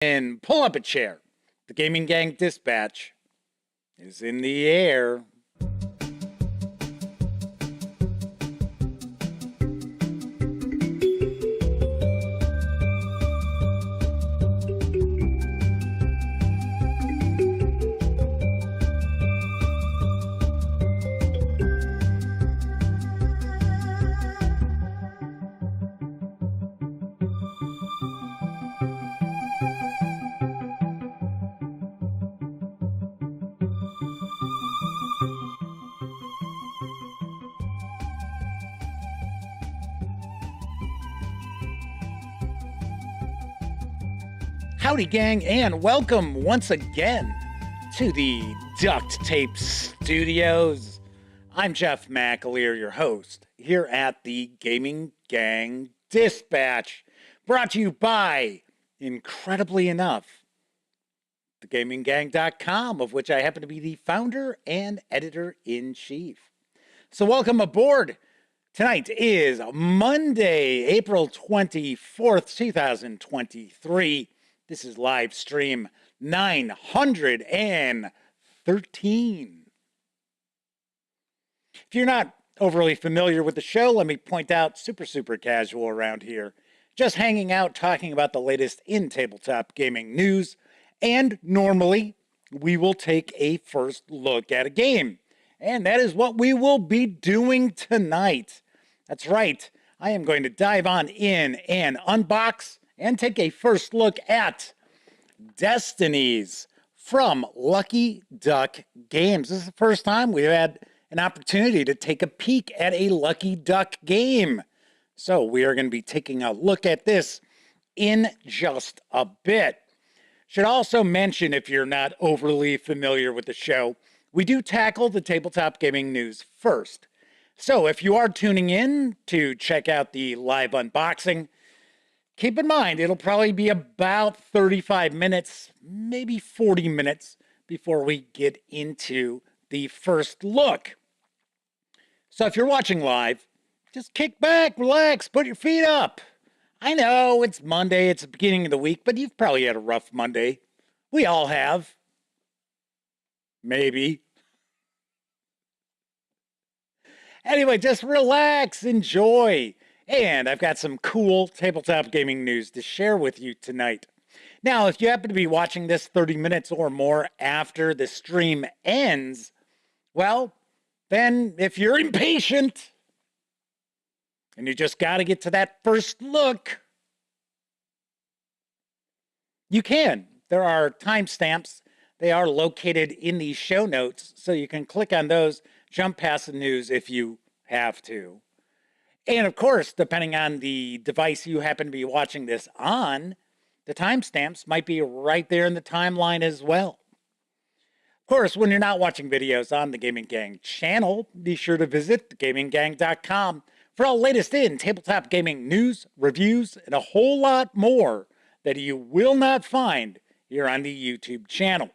And pull up a chair. The Gaming Gang Dispatch is in the air. Howdy, gang, and welcome once again to the Duct Tape Studios. I'm Jeff McAleer, your host, here at the Gaming Gang Dispatch, brought to you by, incredibly enough, thegaminggang.com, of which I happen to be the founder and editor-in-chief. So welcome aboard. Tonight is Monday, April 24th, 2023. This is live stream 913. If you're not overly familiar with the show, let me point out, super casual around here. Just hanging out, talking about the latest in tabletop gaming news. And normally, we will take a first look at a game. And that is what we will be doing tonight. That's right. I am going to dive on in and unbox and take a first look at Destinies from Lucky Duck Games. This is the first time we've had an opportunity to take a peek at a Lucky Duck game. So we are going to be taking a look at this in just a bit. Should also mention, if you're not overly familiar with the show, we do tackle the tabletop gaming news first. So if you are tuning in to check out the live unboxing, keep in mind, it'll probably be about 35 minutes, maybe 40 minutes before we get into the first look. So if you're watching live, just kick back, relax, put your feet up. I know it's Monday, it's the beginning of the week, but you've probably had a rough Monday. We all have. Maybe. Anyway, just relax, enjoy. And I've got some cool tabletop gaming news to share with you tonight. Now, if you happen to be watching this 30 minutes or more after the stream ends, well, then if you're impatient and you just got to get to that first look, you can. There are timestamps. They are located in the show notes, so you can click on those, jump past the news if you have to. And of course, depending on the device you happen to be watching this on, the timestamps might be right there in the timeline as well. Of course, when you're not watching videos on the Gaming Gang channel, be sure to visit thegaminggang.com for all latest in tabletop gaming news, reviews, and a whole lot more that you will not find here on the YouTube channel.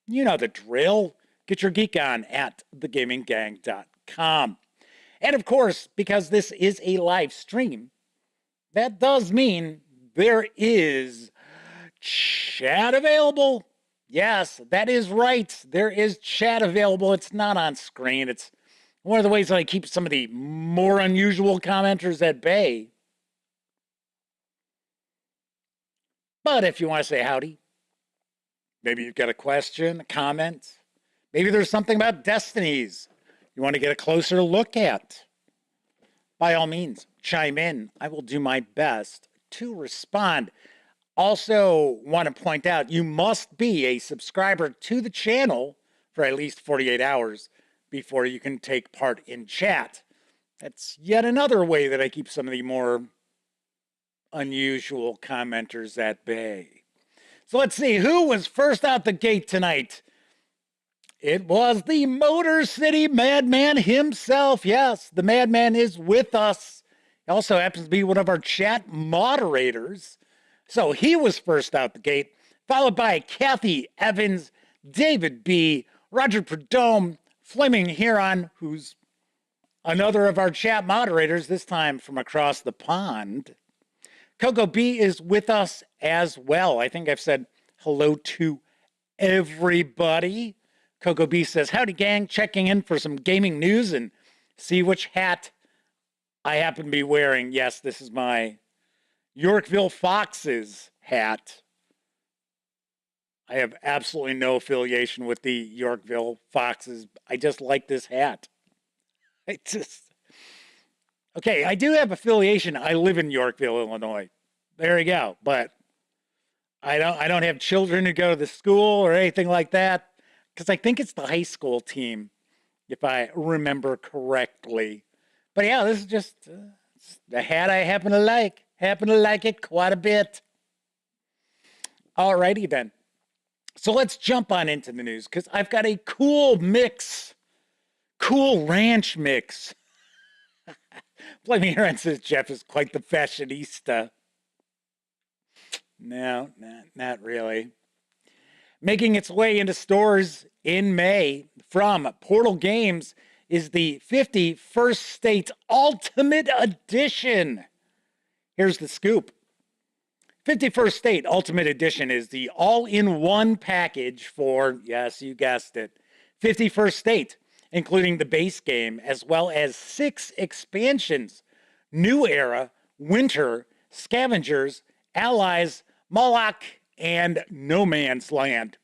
You know the drill. Get your geek on at thegaminggang.com. And of course, because this is a live stream, that does mean there is chat available. Yes, that is right. There is chat available. It's not on screen. It's one of the ways that I keep some of the more unusual commenters at bay. But if you want to say howdy, maybe you've got a question, a comment, maybe there's something about Destinies you want to get a closer look at, by all means, chime in. I will do my best to respond. Also want to point out, you must be a subscriber to the channel for at least 48 hours before you can take part in chat. That's yet another way that I keep some of the more unusual commenters at bay. So let's see, who was first out the gate tonight? It was the Motor City Madman himself. Yes, the Madman is with us. He also happens to be one of our chat moderators. So he was first out the gate, followed by Kathy Evans, David B., Roger Prudhomme, Flaming Huron, who's another of our chat moderators, this time from across the pond, Coco B is with us as well. I think I've said hello to everybody. Coco B says, howdy gang, checking in for some gaming news and see which hat I happen to be wearing. Yes, this is my Yorkville Foxes hat. I have absolutely no affiliation with the Yorkville Foxes. I just like this hat. Okay, I do have affiliation. I live in Yorkville, Illinois. There you go. But I don't have children who go to the school or anything like that, because I think it's the high school team, if I remember correctly. But yeah, this is just the hat I happen to like. Happen to like it quite a bit. Alrighty then. So let's jump on into the news, because I've got a cool ranch mix. Blaming Aaron says Jeff is quite the fashionista. No, not really. Making its way into stores in May from Portal Games is the 51st State Ultimate Edition. Here's the scoop. 51st State Ultimate Edition is the all-in-one package for, yes, you guessed it, 51st State, including the base game, as well as 6 expansions: New Era, Winter, Scavengers, Allies, Moloch, and No Man's Land.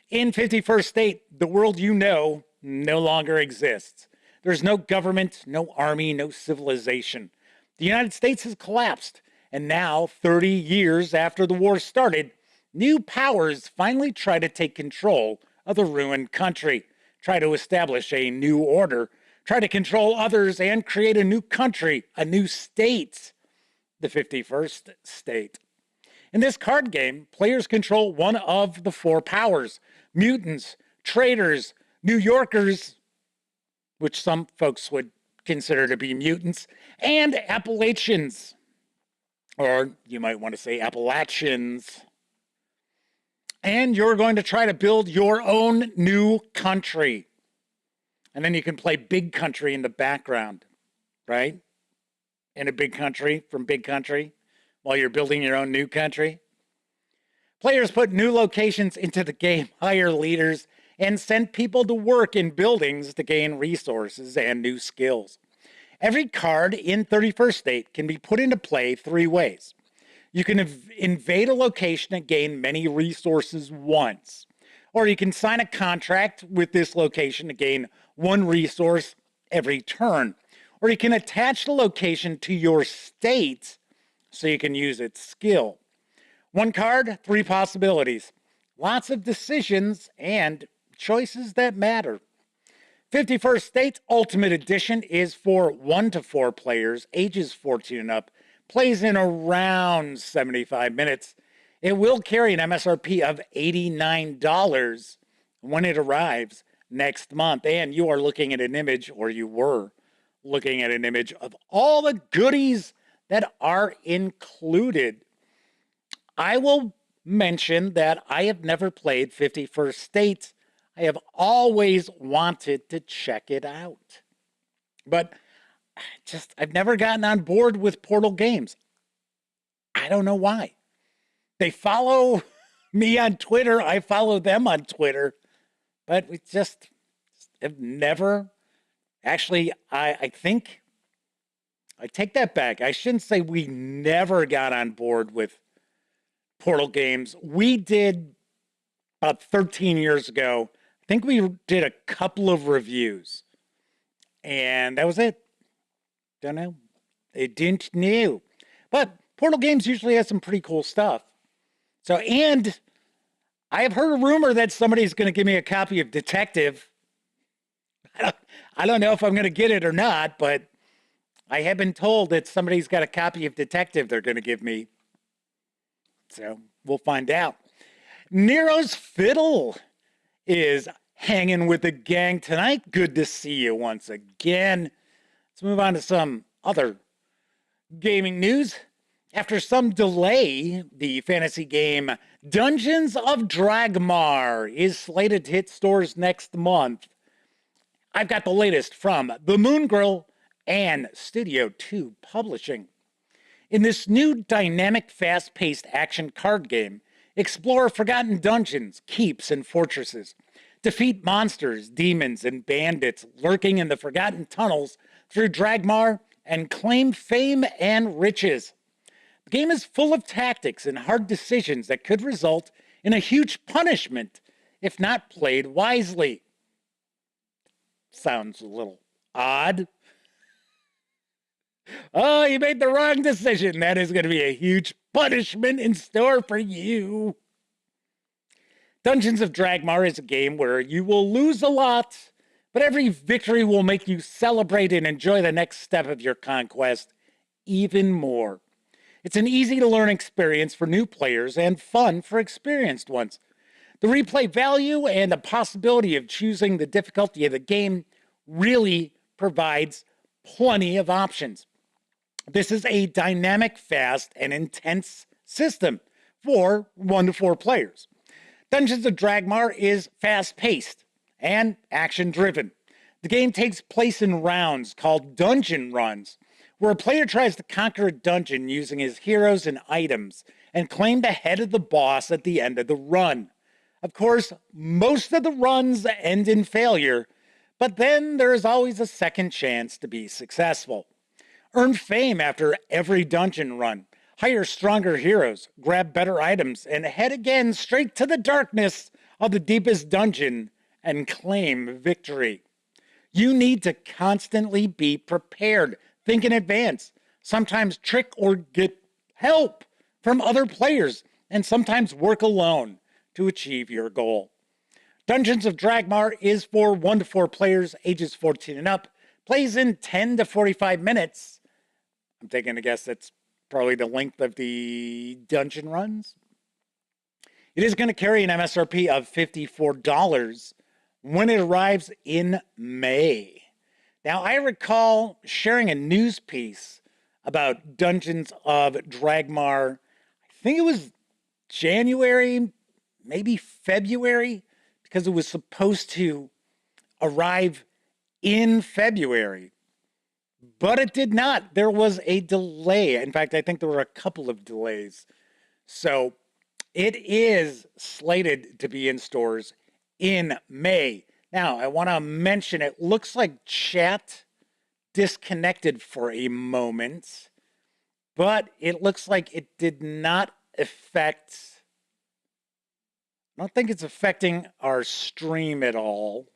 In 51st State, the world you know no longer exists. There's no government, no army, no civilization. The United States has collapsed. And now, 30 years after the war started, new powers finally try to take control of the ruined country, try to establish a new order, try to control others and create a new country, a new state, the 51st State. In this card game, players control one of the 4 powers: mutants, traitors, New Yorkers, which some folks would consider to be mutants, and Appalachians. Or you might want to say Appalachians. And you're going to try to build your own new country. And then you can play Big Country in the background, right? In a big country, from Big Country, while you're building your own new country. Players put new locations into the game, hire leaders, and send people to work in buildings to gain resources and new skills. Every card in 31st State can be put into play 3 ways. You can invade a location and gain many resources once. Or you can sign a contract with this location to gain 1 resource every turn. Or you can attach the location to your state so you can use its skill. 1 card, 3 possibilities. Lots of decisions and choices that matter. 51st State Ultimate Edition is for 1 to 4 players, ages 14 and up, plays in around 75 minutes. It will carry an MSRP of $89 when it arrives next month. And you are looking at an image, or you were looking at an image, of all the goodies that are included. I will mention that I have never played 51st State. I have always wanted to check it out. But I've never gotten on board with Portal Games. I don't know why. They follow me on Twitter. I follow them on Twitter. But we just have never... Actually, I think... I take that back. I shouldn't say we never got on board with Portal Games. We did about 13 years ago. I think we did a couple of reviews, and that was it. Don't know. I didn't know. But Portal Games usually has some pretty cool stuff. So, and I have heard a rumor that somebody's going to give me a copy of Detective. I don't know if I'm going to get it or not, but I have been told that somebody's got a copy of Detective they're going to give me. So we'll find out. Nero's Fiddle is hanging with the gang tonight. Good to see you once again. Let's move on to some other gaming news. After some delay, the fantasy game Dungeons of Dragmar is slated to hit stores next month. I've got the latest from the Moongrel and Studio 2 Publishing. In this new dynamic, fast-paced action card game, explore forgotten dungeons, keeps, and fortresses. Defeat monsters, demons, and bandits lurking in the forgotten tunnels through Dragmar and claim fame and riches. The game is full of tactics and hard decisions that could result in a huge punishment if not played wisely. Sounds a little odd. Oh, you made the wrong decision. That is going to be a huge punishment in store for you. Dungeons of Dragmar is a game where you will lose a lot, but every victory will make you celebrate and enjoy the next step of your conquest even more. It's an easy-to-learn experience for new players and fun for experienced ones. The replay value and the possibility of choosing the difficulty of the game really provides plenty of options. This is a dynamic, fast, and intense system for 1 to 4 players. Dungeons of Dragmar is fast-paced and action-driven. The game takes place in rounds called dungeon runs, where a player tries to conquer a dungeon using his heroes and items and claim the head of the boss at the end of the run. Of course, most of the runs end in failure, but then there is always a second chance to be successful. Earn fame after every dungeon run, hire stronger heroes, grab better items, and head again straight to the darkness of the deepest dungeon and claim victory. You need to constantly be prepared, think in advance, sometimes trick or get help from other players, and sometimes work alone to achieve your goal. Dungeons of Dragmar is for 1 to 4 players, ages 14 and up, plays in 10 to 45 minutes. I'm taking a guess that's probably the length of the dungeon runs. It is going to carry an MSRP of $54 when it arrives in May. Now, I recall sharing a news piece about Dungeons of Dragmar. I think it was January, maybe February, because it was supposed to arrive in February. But it did not. There was a delay. In fact, I think there were a couple of delays. So it is slated to be in stores in May. Now, I want to mention, it looks like chat disconnected for a moment, but it looks like it did not affect, I don't think it's affecting our stream at all.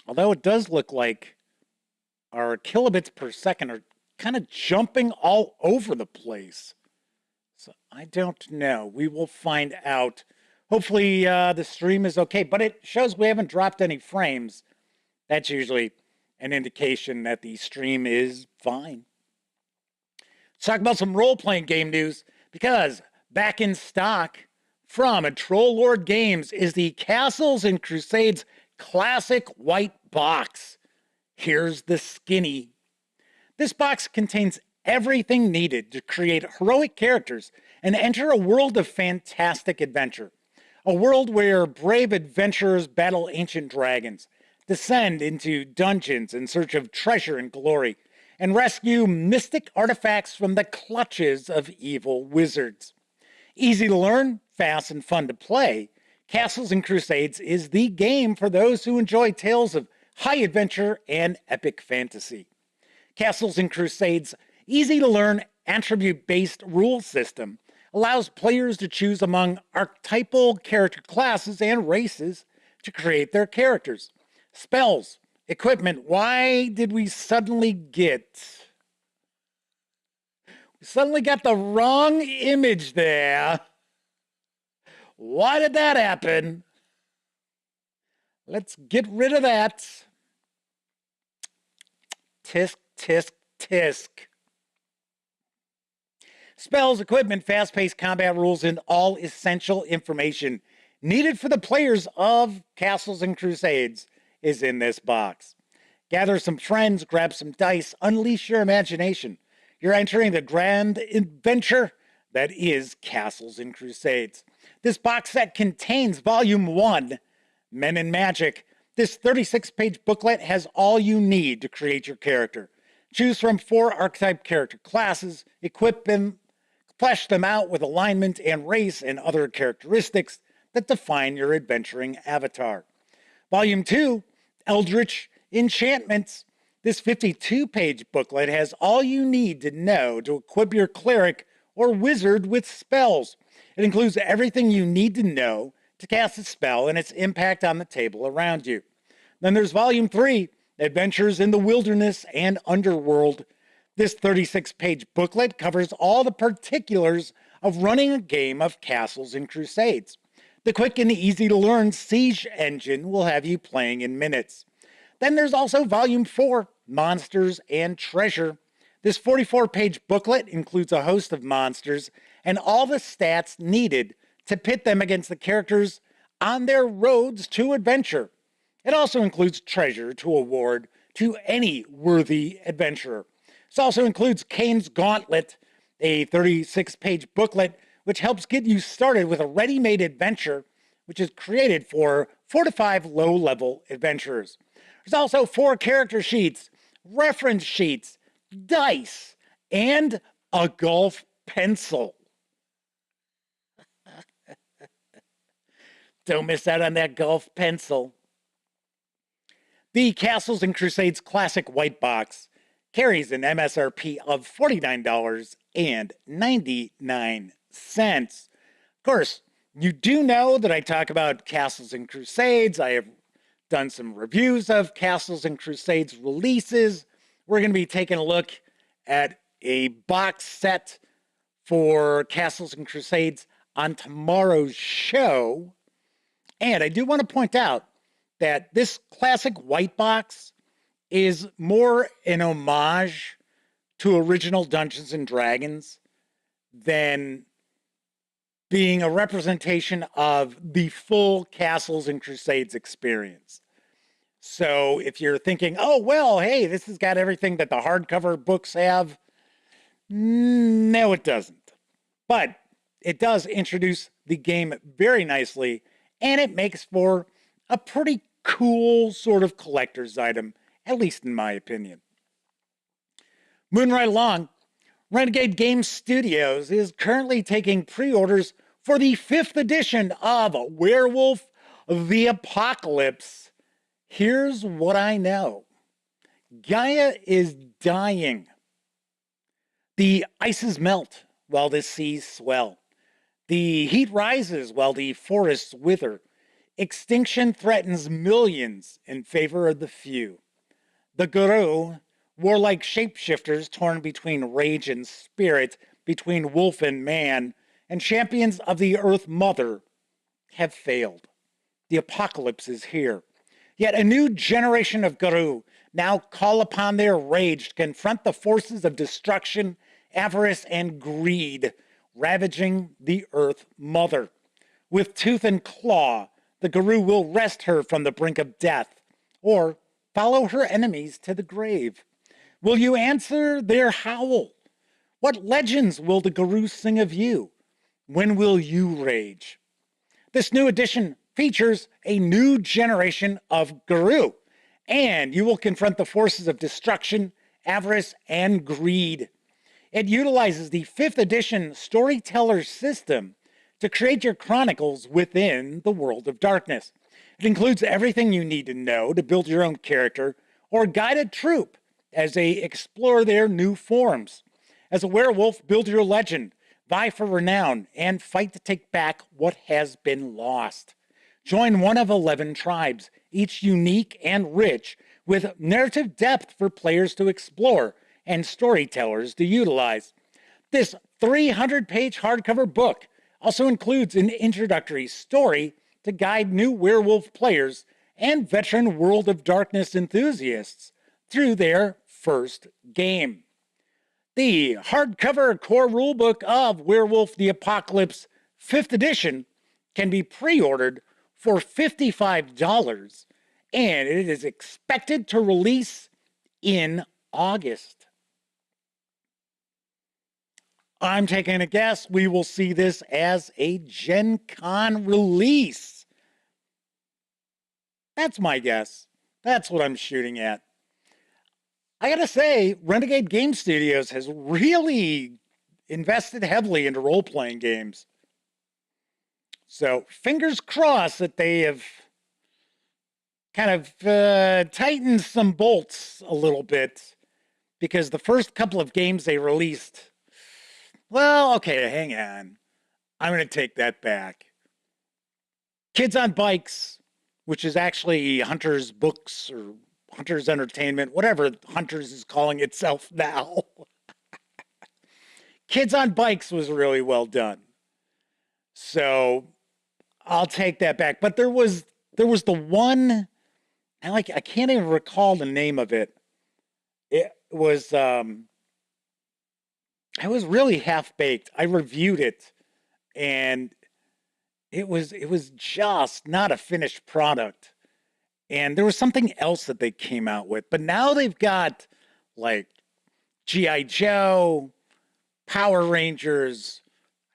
Although it does look like our kilobits per second are kind of jumping all over the place. So I don't know. We will find out. Hopefully the stream is okay, but it shows we haven't dropped any frames. That's usually an indication that the stream is fine. Let's talk about some role-playing game news, because back in stock from Troll Lord Games is the Castles and Crusades classic white box. Here's the skinny. This box contains everything needed to create heroic characters and enter a world of fantastic adventure. A world where brave adventurers battle ancient dragons, descend into dungeons in search of treasure and glory, and rescue mystic artifacts from the clutches of evil wizards. Easy to learn, fast and fun to play, Castles and Crusades is the game for those who enjoy tales of high adventure and epic fantasy. Castles and Crusades' easy-to-learn, attribute-based rule system allows players to choose among archetypal character classes and races to create their characters. Spells, equipment. Why did we suddenly get... We suddenly got the wrong image there. Why did that happen? Let's get rid of that. Tisk, tisk, tisk. Spells, equipment, fast-paced combat rules, and all essential information needed for the players of Castles and Crusades is in this box. Gather some friends, grab some dice, unleash your imagination. You're entering the grand adventure that is Castles and Crusades. This box set contains Volume 1, Men and Magic. This 36-page booklet has all you need to create your character. Choose from 4 archetype character classes, equip them, flesh them out with alignment and race and other characteristics that define your adventuring avatar. Volume 2, Eldritch Enchantments. This 52-page booklet has all you need to know to equip your cleric or wizard with spells. It includes everything you need to know to cast a spell and its impact on the table around you. Then there's Volume 3, Adventures in the Wilderness and Underworld. This 36-page booklet covers all the particulars of running a game of Castles and Crusades. The quick and easy-to-learn Siege engine will have you playing in minutes. Then there's also Volume 4, Monsters and Treasure. This 44-page booklet includes a host of monsters and all the stats needed to pit them against the characters on their roads to adventure. It also includes treasure to award to any worthy adventurer. This also includes Kane's Gauntlet, a 36-page booklet which helps get you started with a ready-made adventure which is created for 4 to 5 low-level adventurers. There's also 4 character sheets, reference sheets, dice, and a golf pencil. Don't miss out on that golf pencil. The Castles and Crusades Classic White Box carries an MSRP of $49.99. Of course, you do know that I talk about Castles and Crusades. I have done some reviews of Castles and Crusades releases. We're going to be taking a look at a box set for Castles and Crusades on tomorrow's show. And I do want to point out that this classic white box is more an homage to original Dungeons and Dragons than being a representation of the full Castles and Crusades experience. So if you're thinking, oh, well, hey, this has got everything that the hardcover books have, no, it doesn't. But it does introduce the game very nicely, and it makes for a pretty cool sort of collector's item, at least in my opinion. Moving right along, Renegade Game Studios is currently taking pre-orders for the 5th edition of Werewolf the Apocalypse. Here's what I know. Gaia is dying. The ices melt while the seas swell. The heat rises while the forests wither. Extinction threatens millions in favor of the few. The Guru, warlike shapeshifters torn between rage and spirit, between wolf and man, and champions of the Earth Mother, have failed. The apocalypse is here. Yet a new generation of Guru now call upon their rage to confront the forces of destruction, avarice, and greed, ravaging the Earth Mother. With tooth and claw, the Guru will wrest her from the brink of death, or follow her enemies to the grave. Will you answer their howl? What legends will the Guru sing of you? When will you rage? This new edition features a new generation of Guru, and you will confront the forces of destruction, avarice, and greed. It utilizes the 5th edition storyteller system to create your chronicles within the world of darkness. It includes everything you need to know to build your own character or guide a troop as they explore their new forms. As a werewolf, build your legend, vie for renown, and fight to take back what has been lost. Join one of 11 tribes, each unique and rich, with narrative depth for players to explore and storytellers to utilize. This 300-page hardcover book also includes an introductory story to guide new werewolf players and veteran World of Darkness enthusiasts through their first game. The hardcover core rulebook of Werewolf the Apocalypse 5th edition can be pre-ordered for $55, and it is expected to release in August. I'm taking a guess we will see this as a Gen Con release. That's my guess. That's what I'm shooting at. I gotta say, Renegade Game Studios has really invested heavily into role-playing games. So fingers crossed that they have kind of tightened some bolts a little bit, because the first couple of games they released, well, okay, hang on. I'm going to take that back. Kids on Bikes, which is actually Hunter's Books or Hunter's Entertainment, whatever Hunter's is calling itself now. Kids on Bikes was really well done. So I'll take that back. But there was the one, I can't even recall the name of it. It was really half-baked. I reviewed it, and it was just not a finished product. And there was something else that they came out with. But now they've got like G.I. Joe, Power Rangers,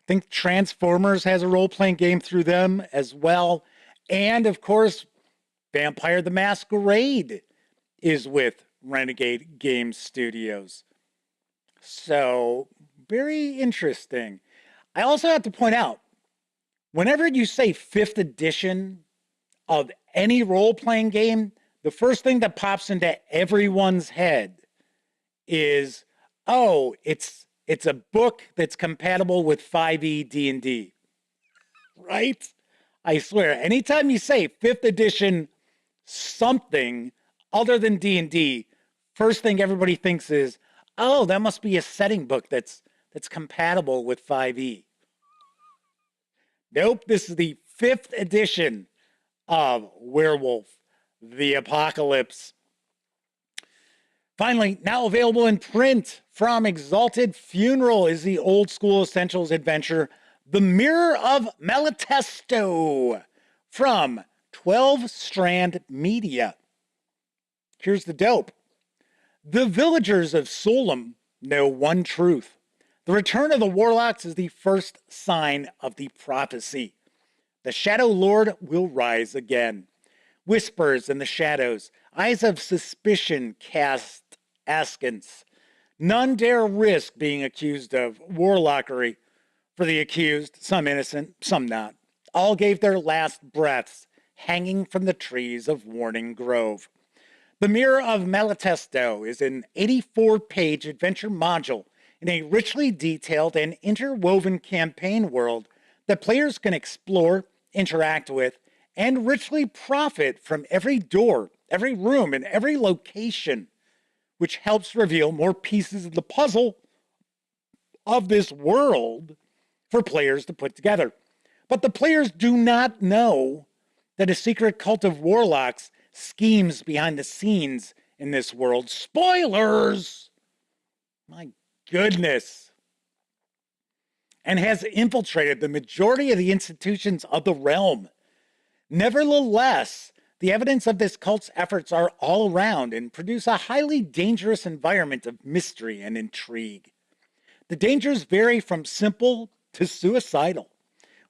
I think Transformers has a role-playing game through them as well. And of course, Vampire the Masquerade is with Renegade Game Studios. So, very interesting. I also have to point out, whenever you say 5th edition of any role-playing game, the first thing that pops into everyone's head is, oh, it's a book that's compatible with 5e D&D. Right? I swear, anytime you say 5th edition something other than D&D, first thing everybody thinks is, oh, that must be a setting book that's compatible with 5e. Nope, this is the 5th edition of Werewolf the Apocalypse. Finally, now available in print from Exalted Funeral is the old school essentials adventure, The Mirror of Malatesto, from 12 Strand Media. Here's the dope. The villagers of Solem know one truth. The return of the warlocks is the first sign of the prophecy. The Shadow Lord will rise again. Whispers in the shadows, eyes of suspicion cast askance. None dare risk being accused of warlockery. For the accused, some innocent, some not, all gave their last breaths hanging from the trees of Warning Grove. The Mirror of Malatesto is an 84-page adventure module in a richly detailed and interwoven campaign world that players can explore, interact with, and richly profit from every door, every room, and every location, which helps reveal more pieces of the puzzle of this world for players to put together. But the players do not know that a secret cult of warlocks schemes behind the scenes in this world. Spoilers! My goodness. And has infiltrated the majority of the institutions of the realm. Nevertheless, the evidence of this cult's efforts are all around and produce a highly dangerous environment of mystery and intrigue. The dangers vary from simple to suicidal.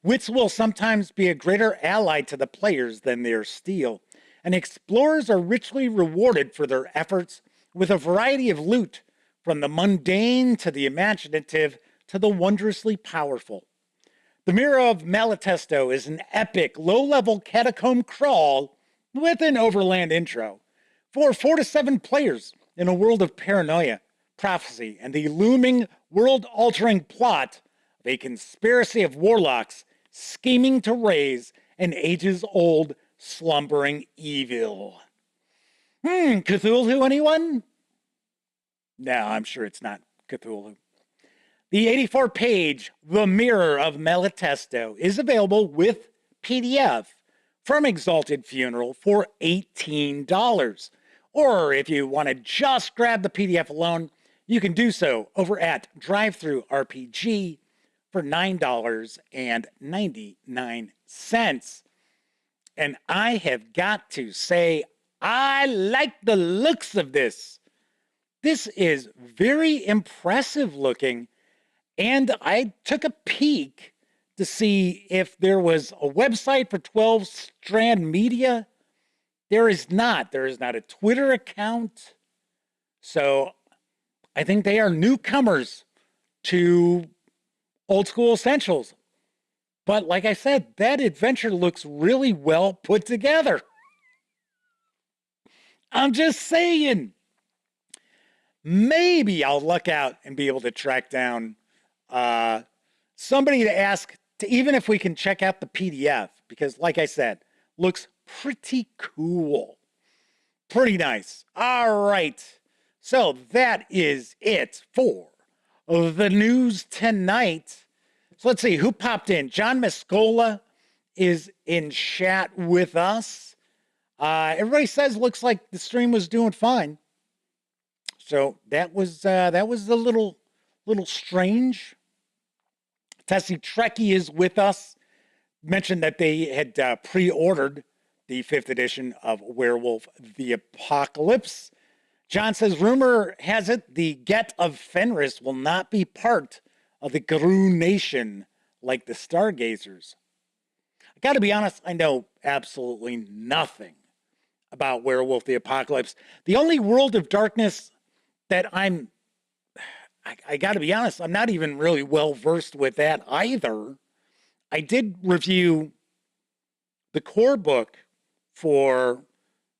Wits will sometimes be a greater ally to the players than their steel, and explorers are richly rewarded for their efforts with a variety of loot, from the mundane to the imaginative to the wondrously powerful. The Mirror of Malatesto is an epic, low-level catacomb crawl with an overland intro for 4 to 7 players in a world of paranoia, prophecy, and the looming, world-altering plot of a conspiracy of warlocks scheming to raise an ages-old, slumbering evil. Cthulhu, anyone? No, I'm sure it's not Cthulhu. The 84-page The Mirror of Malatesto is available with PDF from Exalted Funeral for $18. Or if you want to just grab the PDF alone, you can do so over at Drive-Thru RPG for $9.99. And I have got to say, I like the looks of this. This is very impressive looking. And I took a peek to see if there was a website for 12 Strand Media. There is not. There is not a Twitter account. So I think they are newcomers to old school essentials. But like I said, that adventure looks really well put together. I'm just saying. Maybe I'll luck out and be able to track down somebody to ask to, even if we can check out the PDF, because like I said, looks pretty cool. Pretty nice. All right. So that is it for the news tonight. So let's see who popped in. John Mescola is in chat with us. Everybody says looks like the stream was doing fine. So that was a little strange. Tessie Trekkie is with us. Mentioned that they had pre-ordered the 5th edition of Werewolf the Apocalypse. John says, rumor has it the Get of Fenris will not be part of the Garou Nation like the Stargazers. I gotta be honest, I know absolutely nothing about Werewolf the Apocalypse. The only World of Darkness that I gotta be honest, I'm not even really well versed with that either. I did review the core book for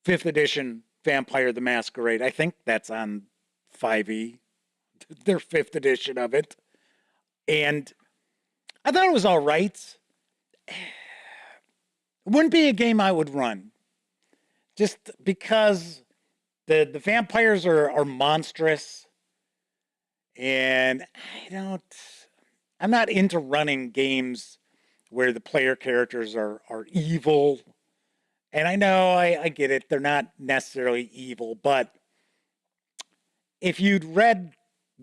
5th edition Vampire the Masquerade. I think that's on 5e, their 5th edition of it. And I thought it was all right. It wouldn't be a game I would run. Just because the vampires are monstrous. And I'm not into running games where the player characters are evil. And I know, I get it, they're not necessarily evil, but if you'd read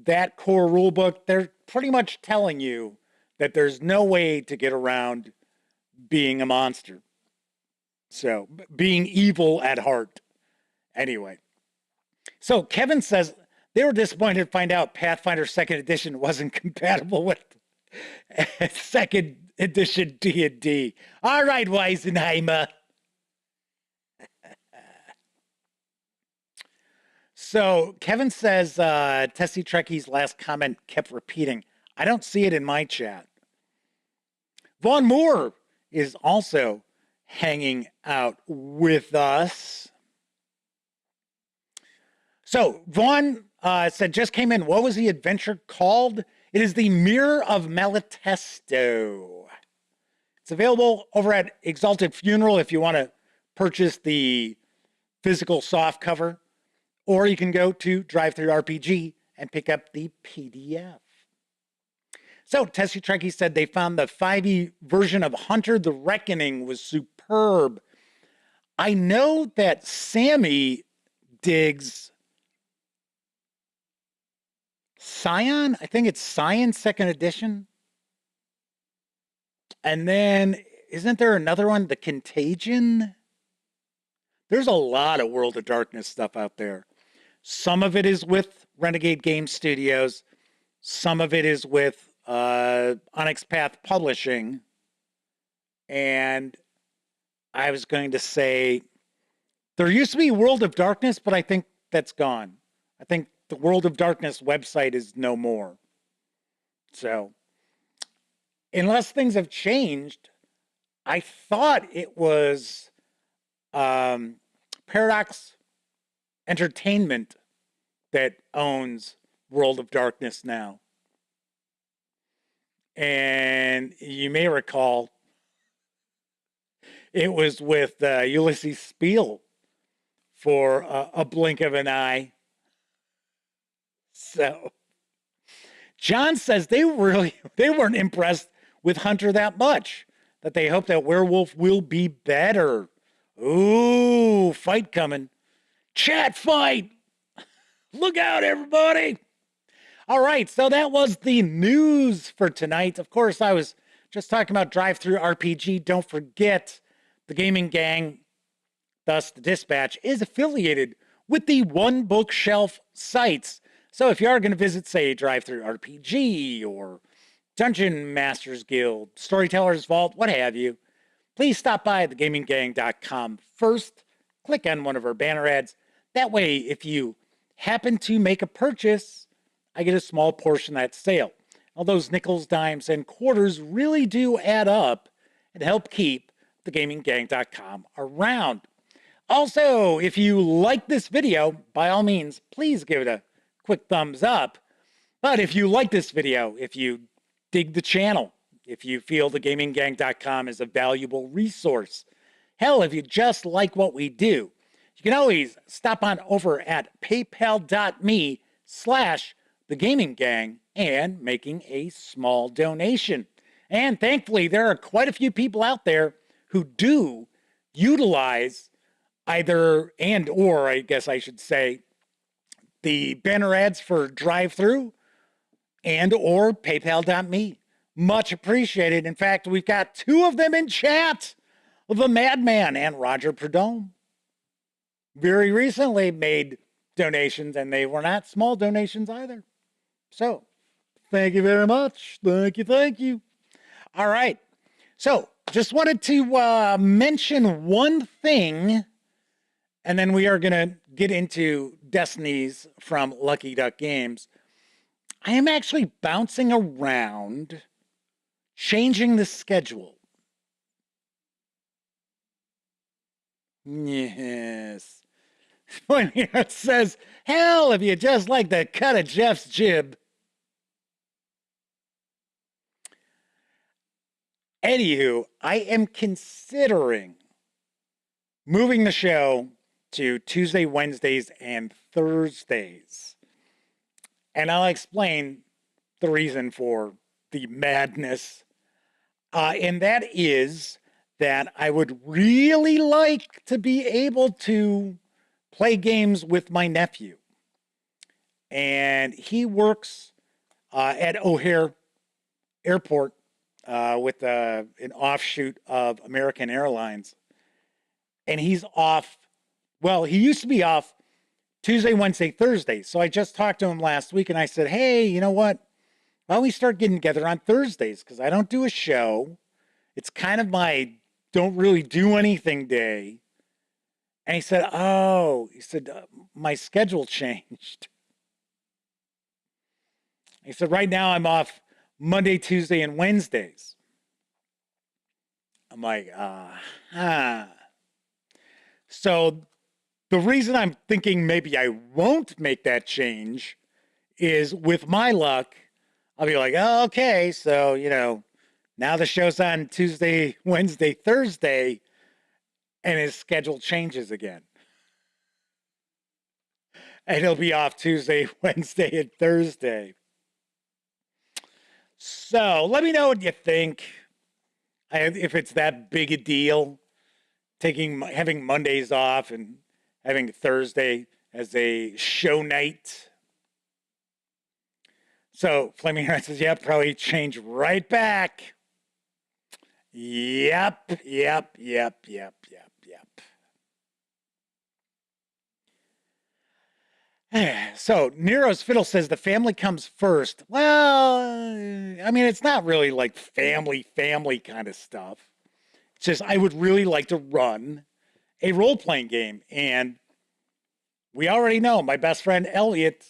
that core rulebook, they're pretty much telling you that there's no way to get around being a monster. So, being evil at heart. Anyway. So, Kevin says they were disappointed to find out Pathfinder 2nd Edition wasn't compatible with 2nd Edition D&D. All right, Weisenheimer. So Kevin says Tessie Trekkie's last comment kept repeating. I don't see it in my chat. Vaughn Moore is also hanging out with us. So Vaughn said, just came in. What was the adventure called? It is the Mirror of Malatesto. It's available over at Exalted Funeral if you want to purchase the physical soft cover. Or you can go to DriveThruRPG and pick up the PDF. So Tessie Trekkie said they found the 5e version of Hunter the Reckoning was superb. I know that Sammy digs Scion. I think it's Scion 2nd edition. And then, isn't there another one? The Contagion? There's a lot of World of Darkness stuff out there. Some of it is with Renegade Game Studios. Some of it is with Onyx Path Publishing. And I was going to say, there used to be World of Darkness, but I think that's gone. I think the World of Darkness website is no more. So, unless things have changed, I thought it was Paradox Entertainment that owns World of Darkness now. And you may recall it was with Ulysses Spiel for a blink of an eye. So John says they weren't impressed with Hunter that much, that they hope that Werewolf will be better. Ooh, fight coming. Chat fight. Look out, everybody. All right, so that was the news for tonight. Of course, I was just talking about DriveThruRPG. Don't forget, the Gaming Gang, thus the Dispatch, is affiliated with the One Bookshelf sites. So if you are going to visit, say, DriveThruRPG or Dungeon Masters Guild, Storyteller's Vault, what have you, please stop by thegaminggang.com first. Click on one of our banner ads. That way, if you happen to make a purchase, I get a small portion of that sale. All those nickels, dimes, and quarters really do add up and help keep thegaminggang.com around. Also, if you like this video, by all means, please give it a quick thumbs up. But if you like this video, if you dig the channel, if you feel thegaminggang.com is a valuable resource, hell, if you just like what we do, you can always stop on over at paypal.me/thegaminggang and making a small donation. And thankfully, there are quite a few people out there who do utilize either and or, I guess I should say, the banner ads for drive-through and or paypal.me. Much appreciated. In fact, we've got two of them in chat, the Madman and Roger Prudhomme. Very recently made donations, and they were not small donations either. So, thank you very much. Thank you, thank you. All right. So, just wanted to mention one thing, and then we are going to get into Destinies from Lucky Duck Games. I am actually bouncing around, changing the schedule. Yes. When it says, hell, if you just like the cut of Jeff's jib. Anywho, I am considering moving the show to Tuesday, Wednesdays, and Thursdays. And I'll explain the reason for the madness. And that is that I would really like to be able to play games with my nephew. And he works at O'Hare Airport with an offshoot of American Airlines. And he's off, well, he used to be off Tuesday, Wednesday, Thursday. So I just talked to him last week and I said, hey, you know what? Why don't we start getting together on Thursdays? Because I don't do a show. It's kind of my don't really do anything day. And he said, my schedule changed. He said, right now I'm off Monday, Tuesday, and Wednesdays. I'm like, So the reason I'm thinking maybe I won't make that change is with my luck, I'll be like, oh, okay, so, now the show's on Tuesday, Wednesday, Thursday, and his schedule changes again. And he'll be off Tuesday, Wednesday, and Thursday. So let me know what you think. If it's that big a deal, having Mondays off and having Thursday as a show night. So Flaming Heart says, yep, probably change right back. Yep. So Nero's Fiddle says the family comes first. Well, I mean, it's not really like family kind of stuff. It's just I would really like to run a role-playing game. And we already know my best friend Elliot,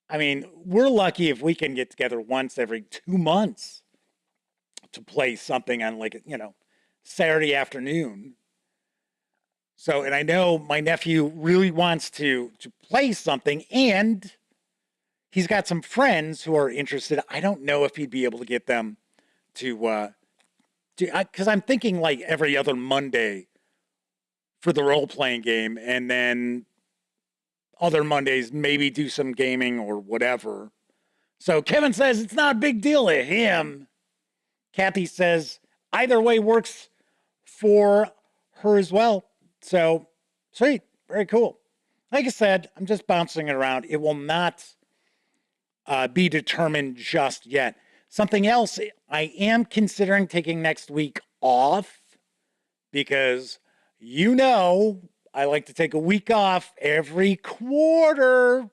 I mean, we're lucky if we can get together once every 2 months to play something on Saturday afternoon. So, and I know my nephew really wants to play something, and he's got some friends who are interested. I don't know if he'd be able to get them because I'm thinking like every other Monday for the role-playing game, and then other Mondays maybe do some gaming or whatever. So Kevin says it's not a big deal to him. Kathy says either way works for her as well. So, sweet. Very cool. Like I said, I'm just bouncing it around. It will not be determined just yet. Something else, I am considering taking next week off because, I like to take a week off every quarter.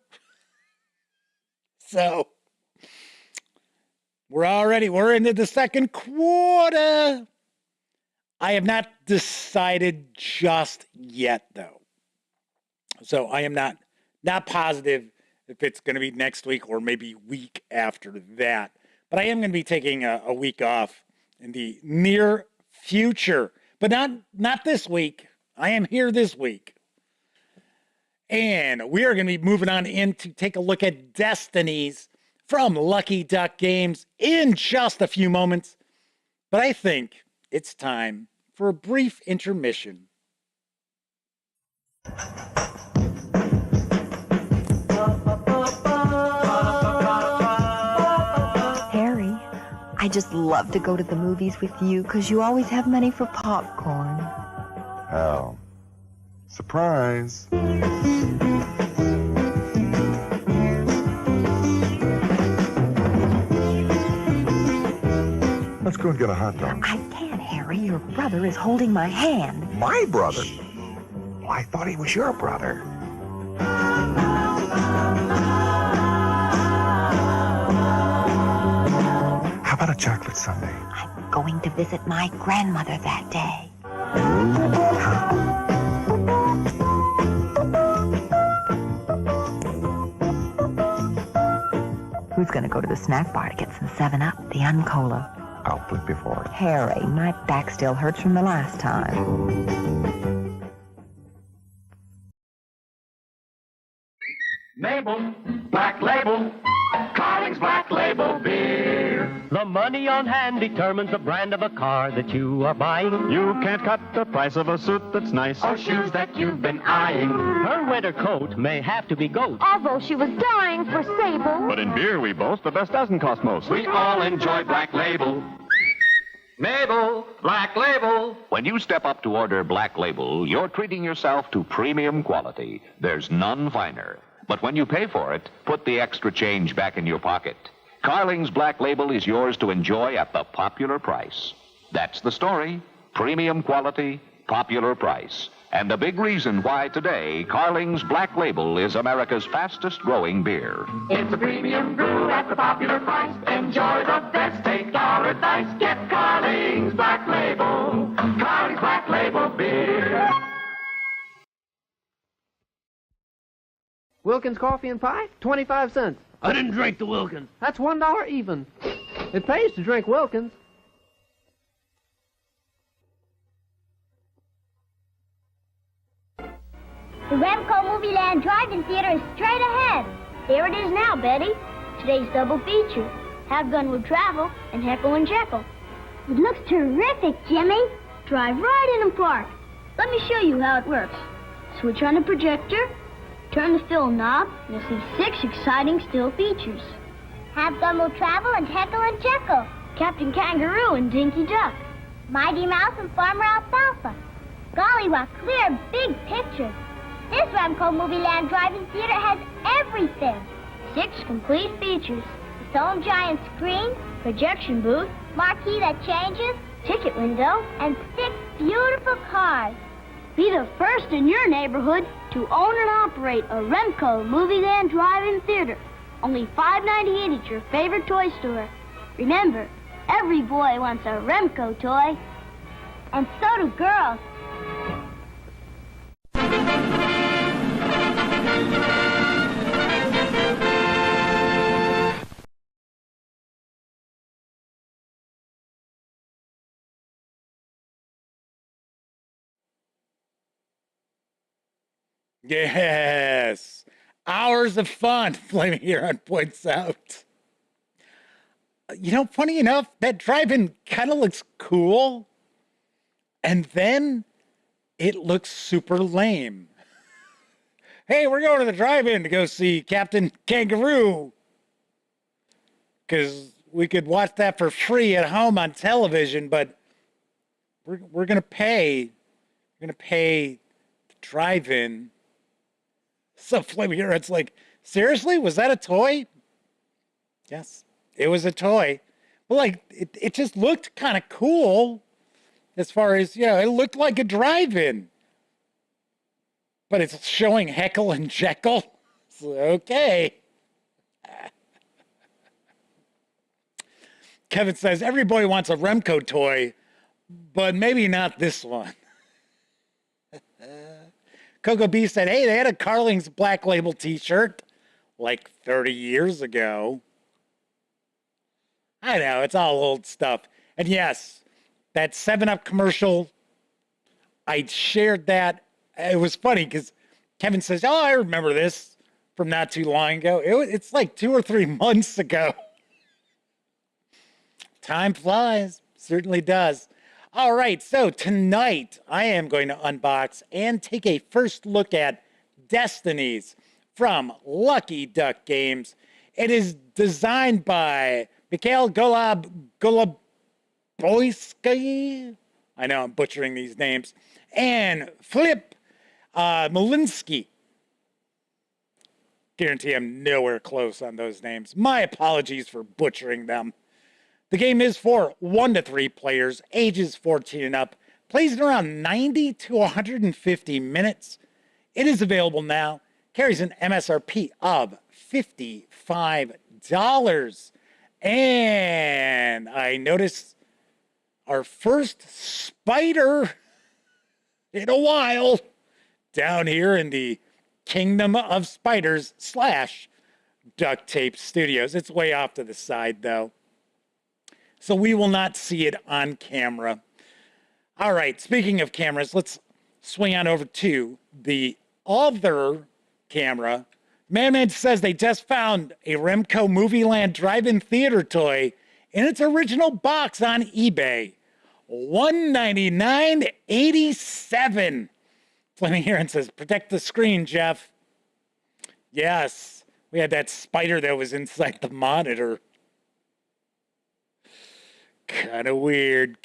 So, we're into the second quarter. I have not decided just yet, though. So I am not Not positive if it's going to be next week or maybe week after that. But I am going to be taking a week off in the near future. But not this week. I am here this week. And we are going to be moving on in to take a look at Destinies from Lucky Duck Games in just a few moments. But I think it's time for a brief intermission. Harry, I just love to go to the movies with you because you always have money for popcorn. Oh. Surprise. Let's go and get a hot dog. I can't, Harry. Your brother is holding my hand. My brother? Well, I thought he was your brother. How about a chocolate sundae? I'm going to visit my grandmother that day. Who's going to go to the snack bar to get some 7-Up, the Uncola? I'll flip before it. Harry, my back still hurts from the last time. Mabel, Black Label, Carling's Black Label beer. The money on hand determines the brand of a car that you are buying. You can't cut the price of a suit that's nice. Or shoes that you've been eyeing. Her winter coat may have to be goat. Although she was dying for Sable. But in beer we boast the best doesn't cost most. We all enjoy Black Label. Mabel, Black Label. When you step up to order Black Label, you're treating yourself to premium quality. There's none finer. But when you pay for it, put the extra change back in your pocket. Carling's Black Label is yours to enjoy at the popular price. That's the story. Premium quality, popular price. And the big reason why today Carling's Black Label is America's fastest growing beer. It's a premium brew at the popular price. Enjoy the best. Take our advice. Get Carling's Black Label. Carling's Black Label beer. Wilkins Coffee and Pie, 25 cents. I didn't drink the Wilkins. That's $1 even. It pays to drink Wilkins. The Remco Movie Land Drive-In Theater is straight ahead. There it is now, Betty. Today's double feature. Have Gun Will Travel and Heckle and Jekyll. It looks terrific, Jimmy. Drive right in and park. Let me show you how it works. Switch on the projector. Turn the film knob, and you'll see 6 exciting still features. Have Gun Will Travel and Heckle and Jekyll. Captain Kangaroo and Dinky Duck. Mighty Mouse and Farmer Alfalfa. Golly, what clear, big pictures. This Remco Movie Land Drive-In Theater has everything. 6 complete features. Its own giant screen, projection booth, marquee that changes, ticket window, and 6 beautiful cars. Be the first in your neighborhood to own and operate a Remco Movie Land Drive-In Theater. Only $5.98 at your favorite toy store. Remember, every boy wants a Remco toy. And so do girls. Yes. Hours of fun, Flaming Huron points out. You know, funny enough, that drive-in kind of looks cool. And then it looks super lame. Hey, we're going to the drive-in to go see Captain Kangaroo. Because we could watch that for free at home on television, but we're going to pay. We're going to pay the drive-in. So Flaming Huron's like, seriously? Was that a toy? Yes, it was a toy. But like, it just looked kind of cool. As far as, you know, it looked like a drive-in. But it's showing Heckle and Jekyll. So, okay. Kevin says, every boy wants a Remco toy, but maybe not this one. Coco B said, hey, they had a Carling's Black Label t-shirt like 30 years ago. I know, it's all old stuff. And yes, that 7-Up commercial, I shared that. It was funny because Kevin says, oh, I remember this from not too long ago. It's like 2 or 3 months ago. Time flies, certainly does. All right, so tonight I am going to unbox and take a first look at Destinies from Lucky Duck Games. It is designed by Mikhail Goluboyski. I know I'm butchering these names. And Filip Malinsky. Guarantee I'm nowhere close on those names. My apologies for butchering them. The game is for 1 to 3 players, ages 14 and up, plays in around 90 to 150 minutes. It is available now, carries an MSRP of $55. And I noticed our first spider in a while down here in the Kingdom of Spiders / Duct Tape Studios. It's way off to the side, though, so we will not see it on camera. All right, speaking of cameras, let's swing on over to the other camera. Man says they just found a Remco Movieland drive-in theater toy in its original box on eBay. $199.87. Fleming Heron says, protect the screen, Jeff. Yes, we had that spider that was inside the monitor. Kind of weird.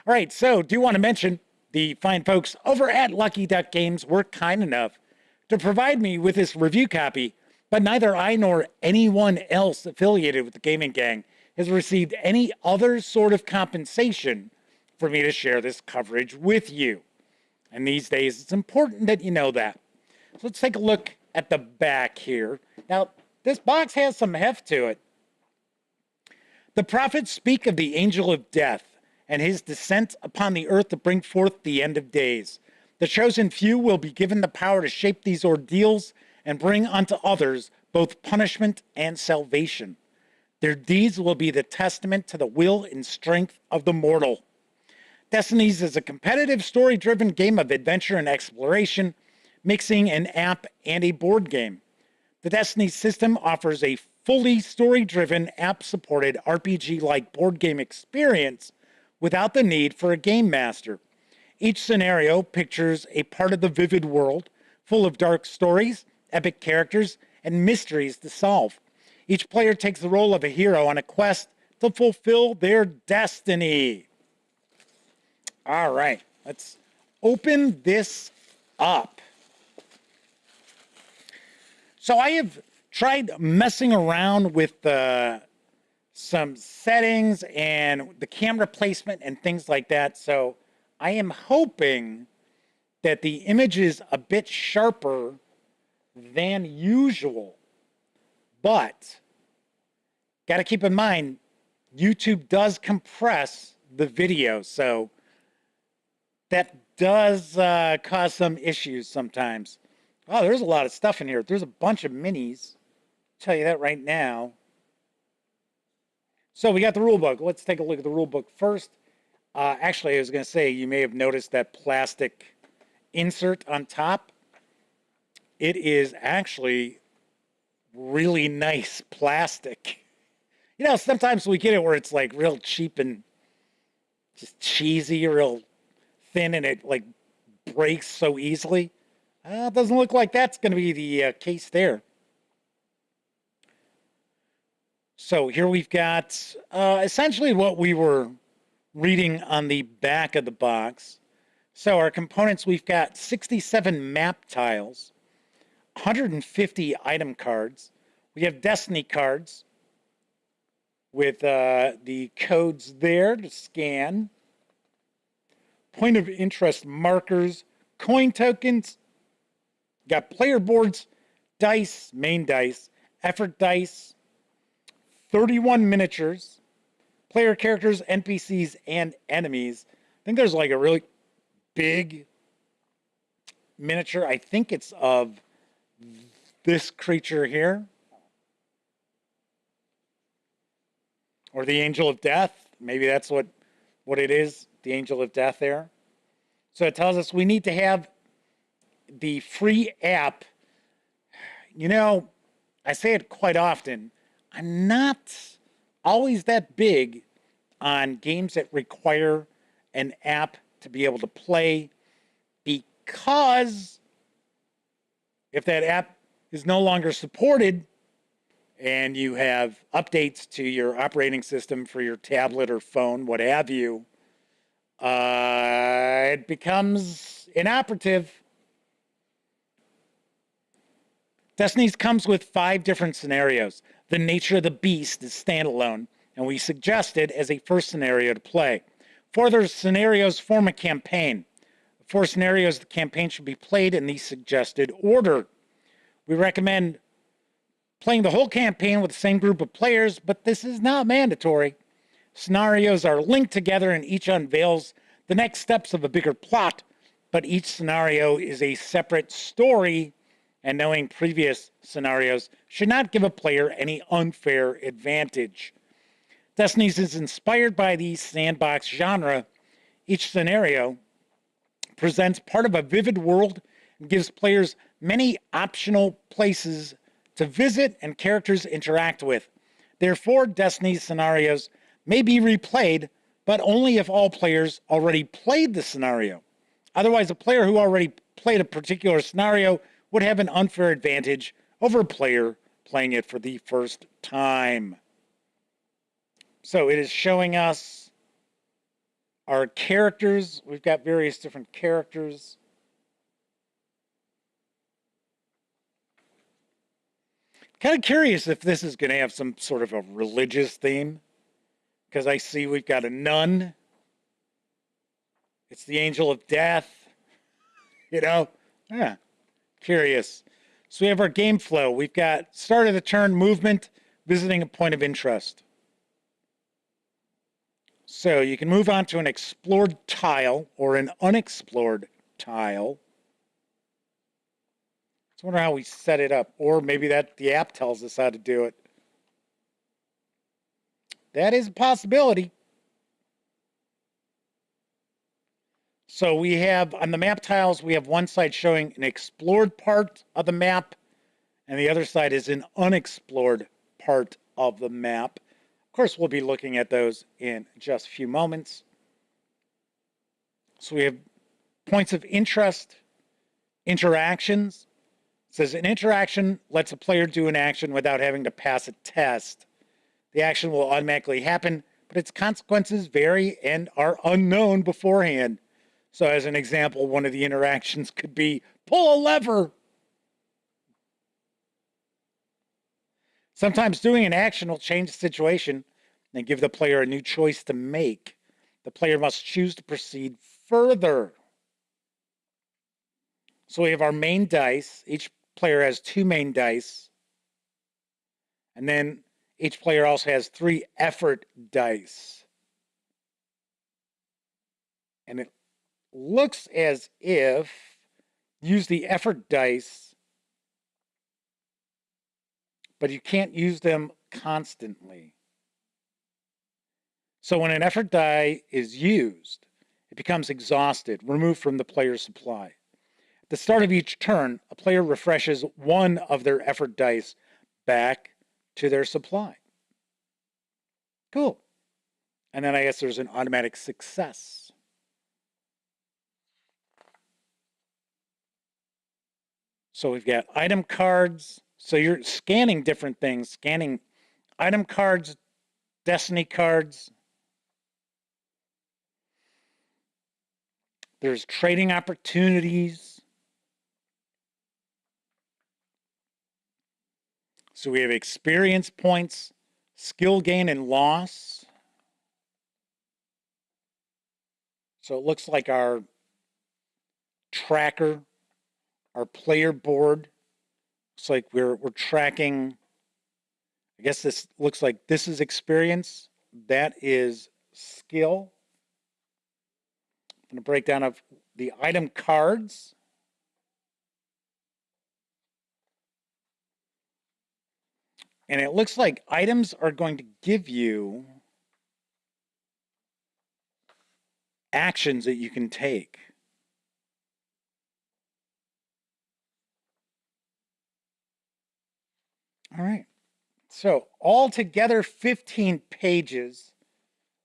All right, so do want to mention the fine folks over at Lucky Duck Games were kind enough to provide me with this review copy, but neither I nor anyone else affiliated with the gaming gang has received any other sort of compensation for me to share this coverage with you. And these days, it's important that you know that. So let's take a look at the back here. Now, this box has some heft to it. The prophets speak of the angel of death and his descent upon the earth to bring forth the end of days. The chosen few will be given the power to shape these ordeals and bring unto others both punishment and salvation. Their deeds will be the testament to the will and strength of the mortal. Destinies is a competitive, story-driven game of adventure and exploration, mixing an app and a board game. The Destinies system offers a fully story-driven, app-supported RPG-like board game experience without the need for a game master. Each scenario pictures a part of the vivid world, full of dark stories, epic characters, and mysteries to solve. Each player takes the role of a hero on a quest to fulfill their destiny. All right, let's open this up. So I have tried messing around with some settings and the camera placement and things like that. So I am hoping that the image is a bit sharper than usual. But got to keep in mind, YouTube does compress the video. So that does cause some issues sometimes. Oh, there's a lot of stuff in here. There's a bunch of minis. I'll tell you that right now. So we got the rule book. Let's take a look at the rule book first. Actually, I was going to say, you may have noticed that plastic insert on top. It is actually really nice plastic. You know, sometimes we get it where it's like real cheap and just cheesy, real thin, and it like breaks so easily. It doesn't look like that's going to be the case there. So here we've got essentially what we were reading on the back of the box. So our components, we've got 67 map tiles, 150 item cards. We have Destiny cards with the codes there to scan. Point of interest markers, coin tokens. Got player boards, dice, main dice, effort dice, 31 miniatures, player characters, NPCs, and enemies. I think there's like a really big miniature. I think it's of this creature here. Or the Angel of Death. Maybe that's what it is, the Angel of Death there. So it tells us we need to have the free app. You know, I say it quite often. I'm not always that big on games that require an app to be able to play, because if that app is no longer supported and you have updates to your operating system for your tablet or phone, what have you, it becomes inoperative. Destinies comes with 5 different scenarios. The nature of the beast is standalone, and we suggest it as a first scenario to play. 4 other scenarios form a campaign. 4 scenarios, the campaign should be played in the suggested order. We recommend playing the whole campaign with the same group of players, but this is not mandatory. Scenarios are linked together and each unveils the next steps of a bigger plot, but each scenario is a separate story, and knowing previous scenarios should not give a player any unfair advantage. Destinies is inspired by the sandbox genre. Each scenario presents part of a vivid world and gives players many optional places to visit and characters interact with. Therefore, Destinies scenarios may be replayed, but only if all players already played the scenario. Otherwise, a player who already played a particular scenario would have an unfair advantage over a player playing it for the first time. So it is showing us our characters. We've got various different characters. Kind of curious if this is going to have some sort of a religious theme, because I see we've got a nun. It's the Angel of Death. You know, yeah, curious. So we have our game flow. We've got start of the turn movement, visiting a point of interest. So you can move on to an explored tile or an unexplored tile. I wonder how we set it up, or maybe that the app tells us how to do it. That is a possibility. So we have, on the map tiles, we have one side showing an explored part of the map, and the other side is an unexplored part of the map. Of course, we'll be looking at those in just a few moments. So we have points of interest, interactions. It says an interaction lets a player do an action without having to pass a test. The action will automatically happen, but its consequences vary and are unknown beforehand. So as an example, one of the interactions could be pull a lever. Sometimes doing an action will change the situation and give the player a new choice to make. The player must choose to proceed further. So we have our main dice. Each player has 2 main dice. And then each player also has 3 effort dice. And it looks as if use the effort dice, but you can't use them constantly. So when an effort die is used, it becomes exhausted, removed from the player's supply. At the start of each turn, a player refreshes one of their effort dice back to their supply. Cool. And then I guess there's an automatic success. So we've got item cards. So you're scanning different things, scanning item cards, destiny cards. There's trading opportunities. So we have experience points, skill gain and loss. So it looks like our tracker, our player board. Looks like we're tracking. I guess this looks like this is experience. That is skill. I'm going to break down of the item cards. And it looks like items are going to give you actions that you can take. All right. So altogether 15 pages.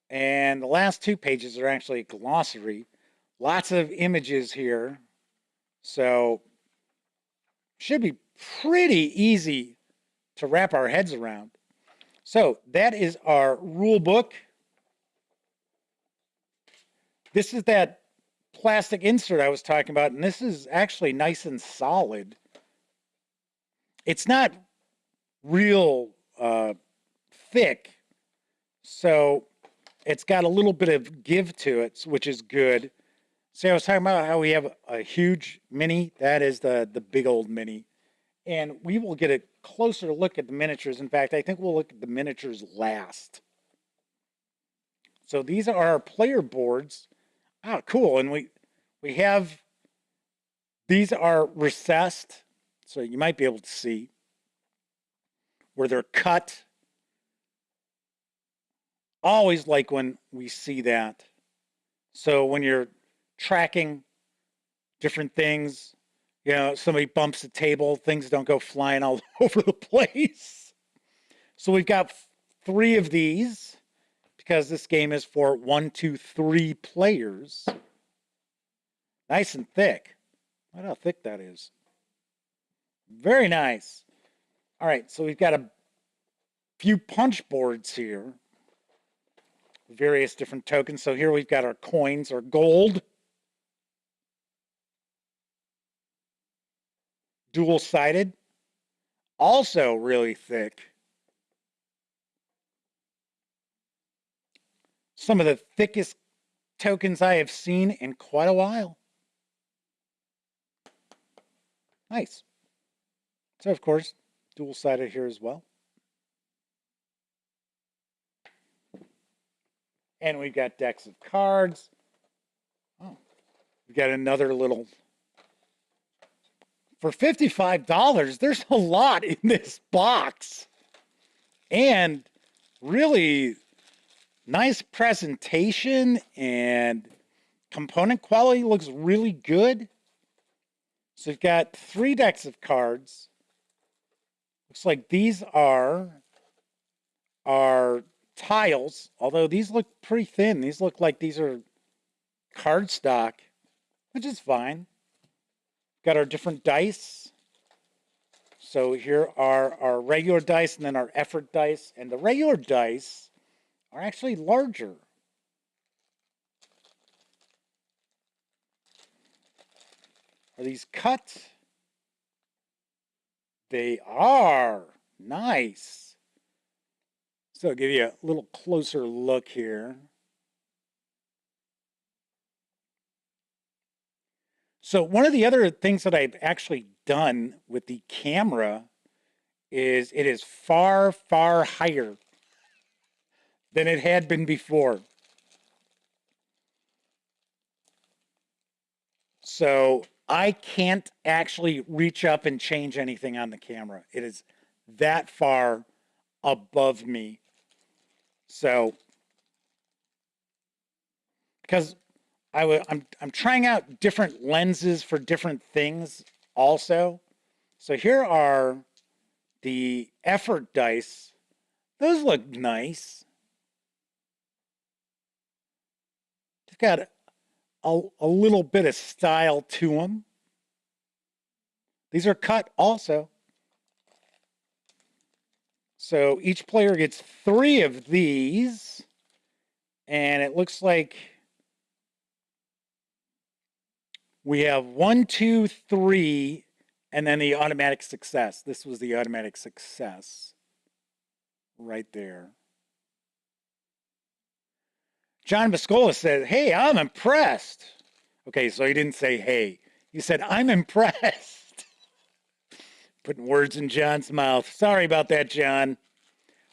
And the last 2 pages are actually a glossary. Lots of images here. So should be pretty easy to wrap our heads around. So that is our rule book. This is that plastic insert I was talking about, and this is actually nice and solid. It's not real thick, so it's got a little bit of give to it, which is good. See, I was talking about how we have a huge mini. That is the big old mini. And we will get a closer look at the miniatures. In fact, I think we'll look at the miniatures last. So these are our player boards. Oh, cool. And we have, these are recessed, so you might be able to see where they're cut. Always like when we see that. So when you're tracking different things, you know, somebody bumps a table, things don't go flying all over the place. So we've got 3 of these because this game is for 1, 2, 3 players. Nice and thick. Look how thick that is. Very nice. All right, so we've got a few punch boards here. Various different tokens. So here we've got our coins or gold. Dual-sided. Also really thick. Some of the thickest tokens I have seen in quite a while. Nice. So, of course, dual-sided here as well. And we've got decks of cards. Oh, we've got another little... For $55, there's a lot in this box. And really nice presentation and component quality looks really good. So we've got 3 decks of cards. Looks like these are tiles, although these look pretty thin. These look like these are cardstock, which is fine. Got our different dice. So here are our regular dice and then our effort dice. And the regular dice are actually larger. Are these cut? They are. Nice. So I'll give you a little closer look here. So one of the other things that I've actually done with the camera is it is far, far higher than it had been before. So I can't actually reach up and change anything on the camera. It is that far above me. So, because I'm trying out different lenses for different things also. So here are the effort dice. Those look nice. They've got a little bit of style to them. These are cut also. So each player gets 3 of these. And it looks like we have 1, 2, 3, and then the automatic success. This was the automatic success right there. John Biscola said, "Hey, I'm impressed." Okay, so he didn't say, "Hey." He said, "I'm impressed." Putting words in John's mouth. Sorry about that, John.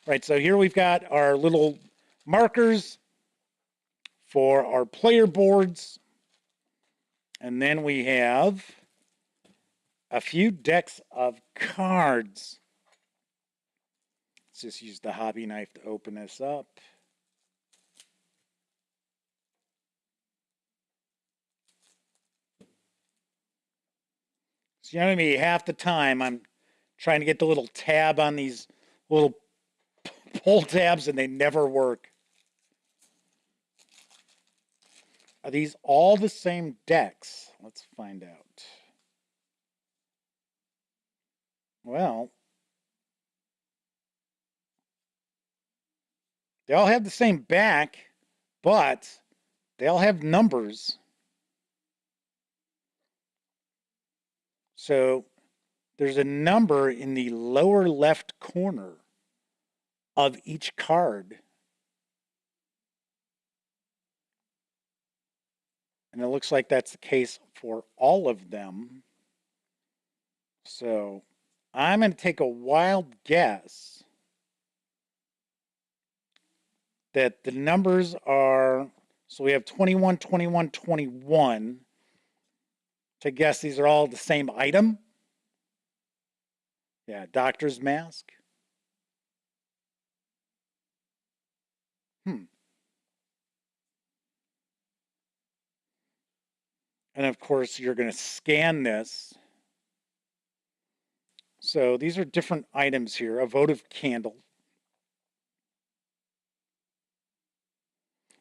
Right, so here we've got our little markers for our player boards. And then we have a few decks of cards. Let's just use the hobby knife to open this up. So you know what I mean? Half the time I'm trying to get the little tab on these little pull tabs and they never work. Are these all the same decks? Let's find out. Well, they all have the same back, but they all have numbers. So there's a number in the lower left corner of each card. And it looks like that's the case for all of them. So I'm going to take a wild guess that the numbers are, so we have 21, 21, 21. To guess these are all the same item. Yeah, doctor's mask. And of course, you're going to scan this. So these are different items here. A votive candle.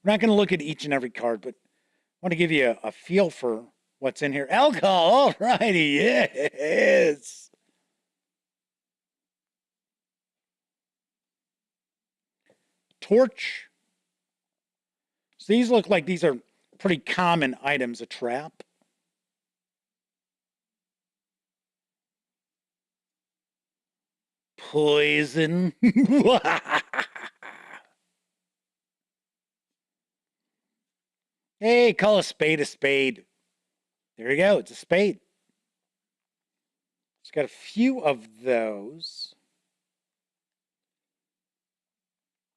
We're not going to look at each and every card, but I want to give you a feel for what's in here. Alcohol, all righty, yes. Torch. So these look like these are pretty common items. A trap. Poison. Hey, call a spade a spade. There you go. It's a spade. It's got a few of those.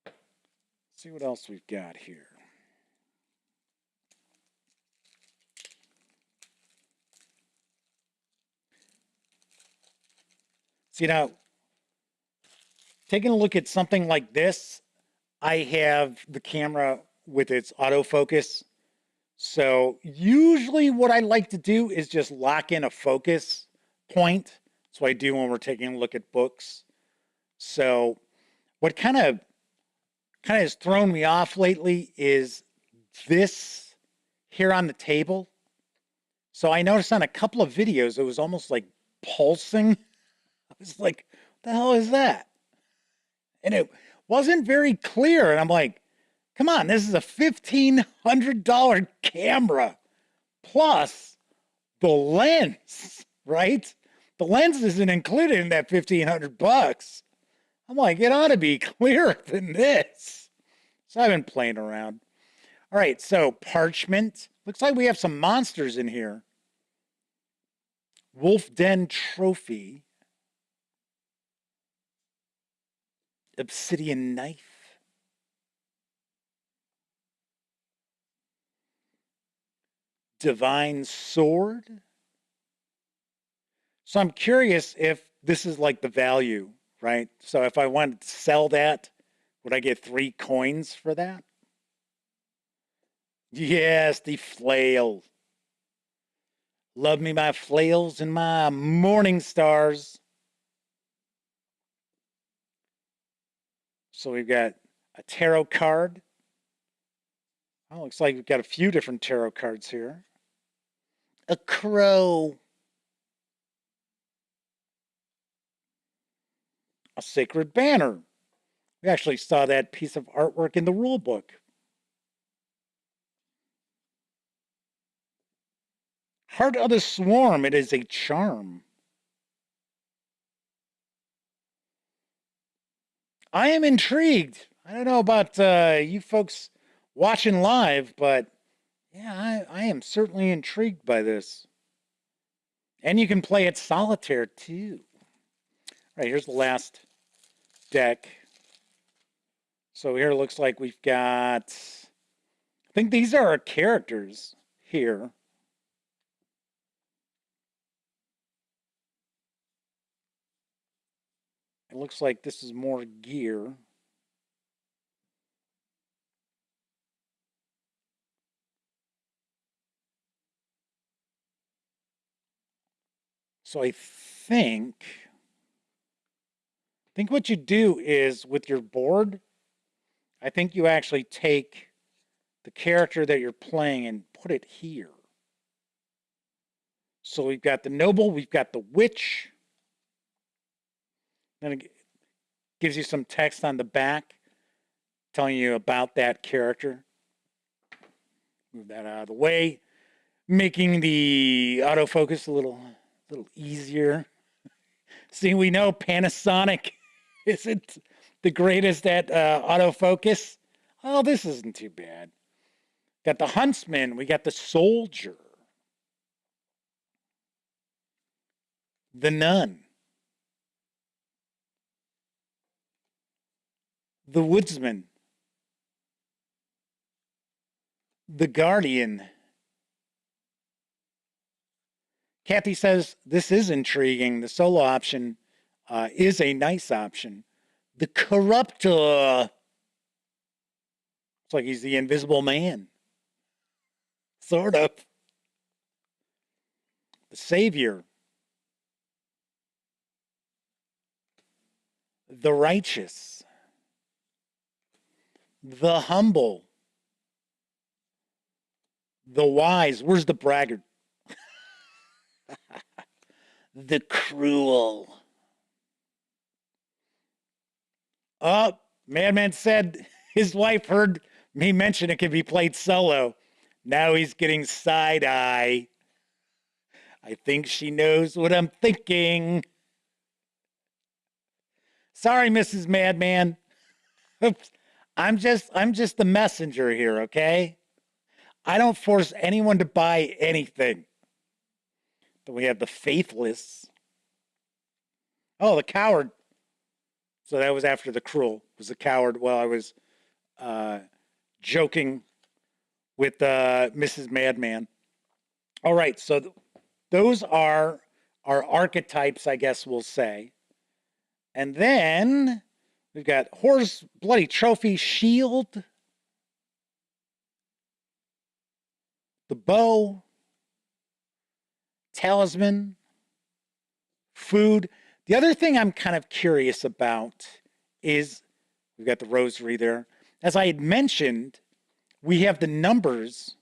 Let's see what else we've got here. See now, taking a look at something like this, I have the camera with its autofocus. So usually what I like to do is just lock in a focus point. That's what I do when we're taking a look at books. So what kind of has thrown me off lately is this here on the table. So I noticed on a couple of videos, it was almost like pulsing. I was like, what the hell is that? And it wasn't very clear. And I'm like, come on, this is a $1,500 camera plus the lens, right? The lens isn't included in that $1,500. I'm like, it ought to be clearer than this. So I've been playing around. All right, so parchment. Looks like we have some monsters in here. Wolf Den Trophy. Obsidian Knife. Divine Sword. So I'm curious if this is like the value, right? So if I wanted to sell that, would I get 3 coins for that? Yes, the flail. Love me my flails and my morning stars. So we've got a tarot card. Oh, looks like we've got a few different tarot cards here. A crow. A sacred banner. We actually saw that piece of artwork in the rule book. Heart of the Swarm. It is a charm. I am intrigued. I don't know about you folks watching live, but yeah, I am certainly intrigued by this. And you can play it solitaire too. All right, here's the last deck. So here it looks like we've got, I think these are our characters here. It looks like this is more gear. So I think what you do is with your board, I think you actually take the character that you're playing and put it here. So we've got the noble, we've got the witch. Then it gives you some text on the back telling you about that character. Move that out of the way, making the autofocus a little easier. See, we know Panasonic isn't the greatest at autofocus. Oh, this isn't too bad. Got the huntsman, we got the soldier, the nun, the woodsman, the guardian. Kathy says, this is intriguing. The solo option is a nice option. The corruptor. It's like he's the invisible man. Sort of. The savior. The righteous. The humble. The wise. Where's the braggart? The cruel. Oh, Madman said his wife heard me mention it could be played solo. Now he's getting side eye. I think she knows what I'm thinking. Sorry, Mrs. Madman. Oops. I'm just the messenger here, okay? I don't force anyone to buy anything. Then we have the faithless. Oh, the coward. So that was after the cruel. It was the coward while I was joking with Mrs. Madman. All right, so those are our archetypes, I guess we'll say. And then we've got horse, bloody trophy, shield, the bow, talisman, food. The other thing I'm kind of curious about is we've got the rosary there. As I had mentioned, we have the numbers.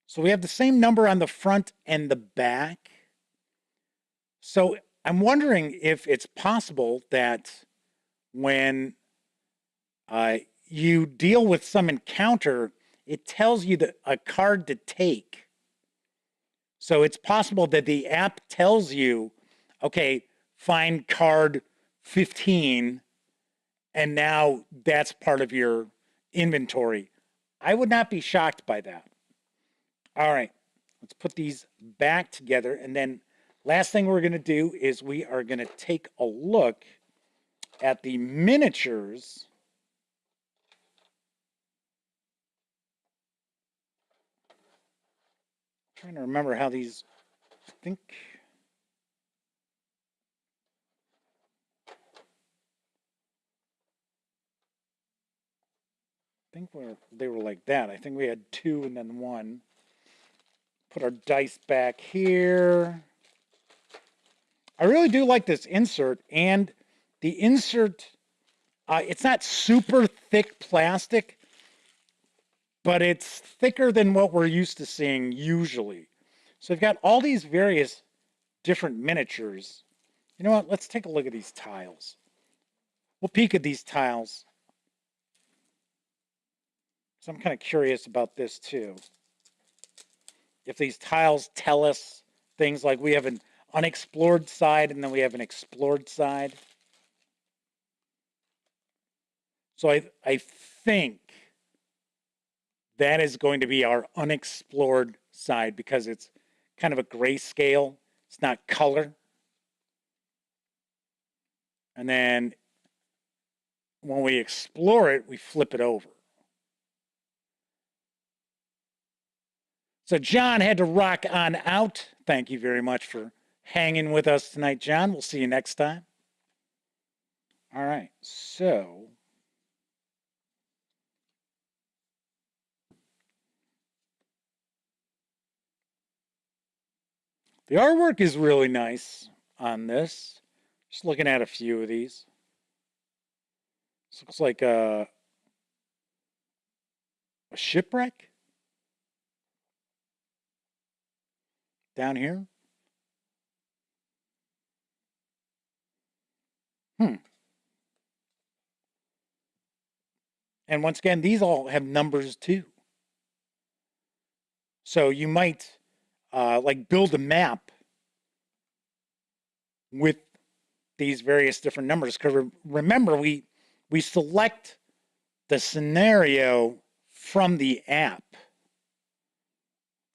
So we have the same number on the front and the back. So I'm wondering if it's possible that when you deal with some encounter, it tells you that a card to take. So it's possible that the app tells you, okay, find card 15, and now that's part of your inventory. I would not be shocked by that. All right, let's put these back together, and then last thing we're going to do is we are going to take a look at the miniatures. I'm trying to remember how these, I think they were like that. I think we had two and then one. Put our dice back here. I really do like this insert, and the insert, it's not super thick plastic, but it's thicker than what we're used to seeing usually. So we've got all these various different miniatures. You know what? Let's take a look at these tiles. We'll peek at these tiles. So I'm kind of curious about this too. If these tiles tell us things like we have an unexplored side and then we have an explored side. So I think that is going to be our unexplored side because it's kind of a grayscale. It's not color. And then when we explore it, we flip it over. So John had to rock on out. Thank you very much for hanging with us tonight, John. We'll see you next time. All right, so the artwork is really nice on this. Just looking at a few of these. This looks like a shipwreck down here. And once again, these all have numbers too. So you might like build a map with these various different numbers. Because remember, we select the scenario from the app.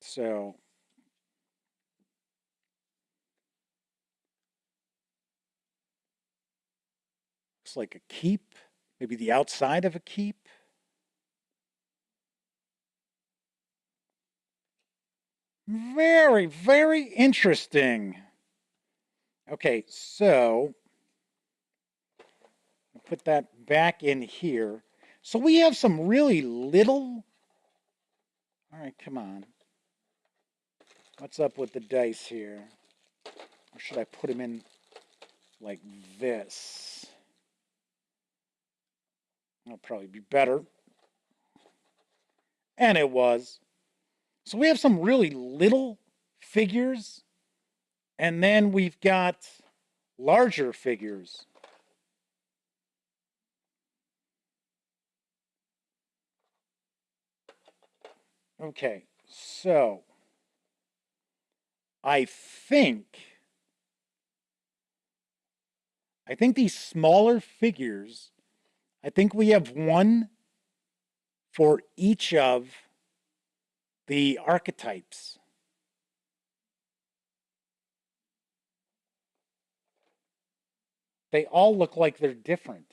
So looks like a keep, maybe the outside of a keep. Very, very interesting. Okay, so put that back in here. So we have some really little. All right, come on. What's up with the dice here? Or should I put them in like this? That'll probably be better. And it was. So we have some really little figures, and then we've got larger figures. Okay, so I think these smaller figures, I think we have one for each of the archetypes. They all look like they're different.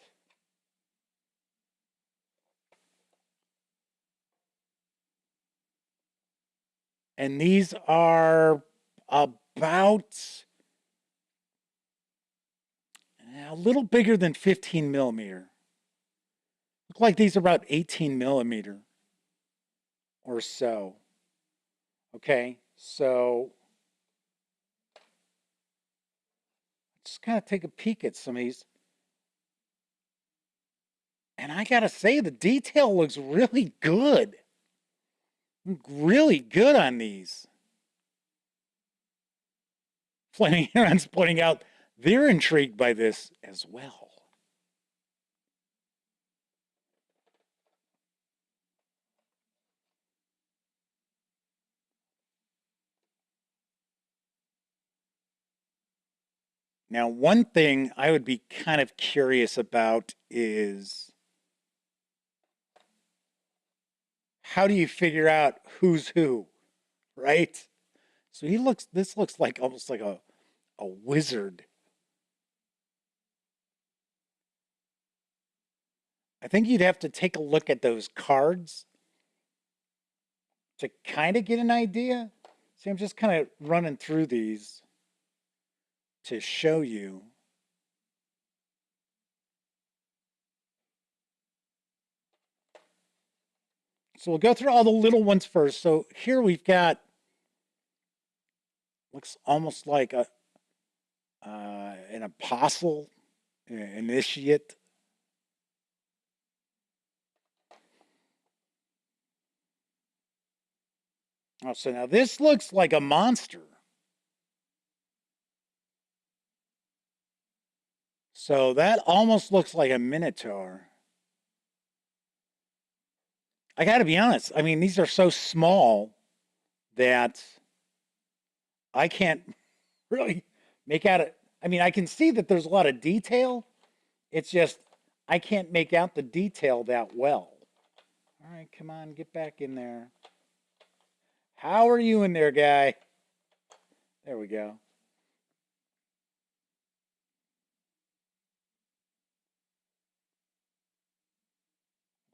And these are about a little bigger than 15 millimeter. Look like these are about 18 millimeter or so. Okay, so let's kind of take a peek at some of these. And I gotta say, the detail looks really good. Really good on these. Flaming Heron's pointing out they're intrigued by this as well. Now, one thing I would be kind of curious about is how do you figure out who's who, right? So this looks like almost like a wizard. I think you'd have to take a look at those cards to kind of get an idea. See, I'm just kind of running through these to show you. So we'll go through all the little ones first. So here we've got, looks almost like an apostle, an initiate. Oh, so now this looks like a monster. So that almost looks like a minotaur. I got to be honest. I mean, these are so small that I can't really make out it. I mean, I can see that there's a lot of detail. It's just I can't make out the detail that well. All right, come on, get back in there. How are you in there, guy? There we go.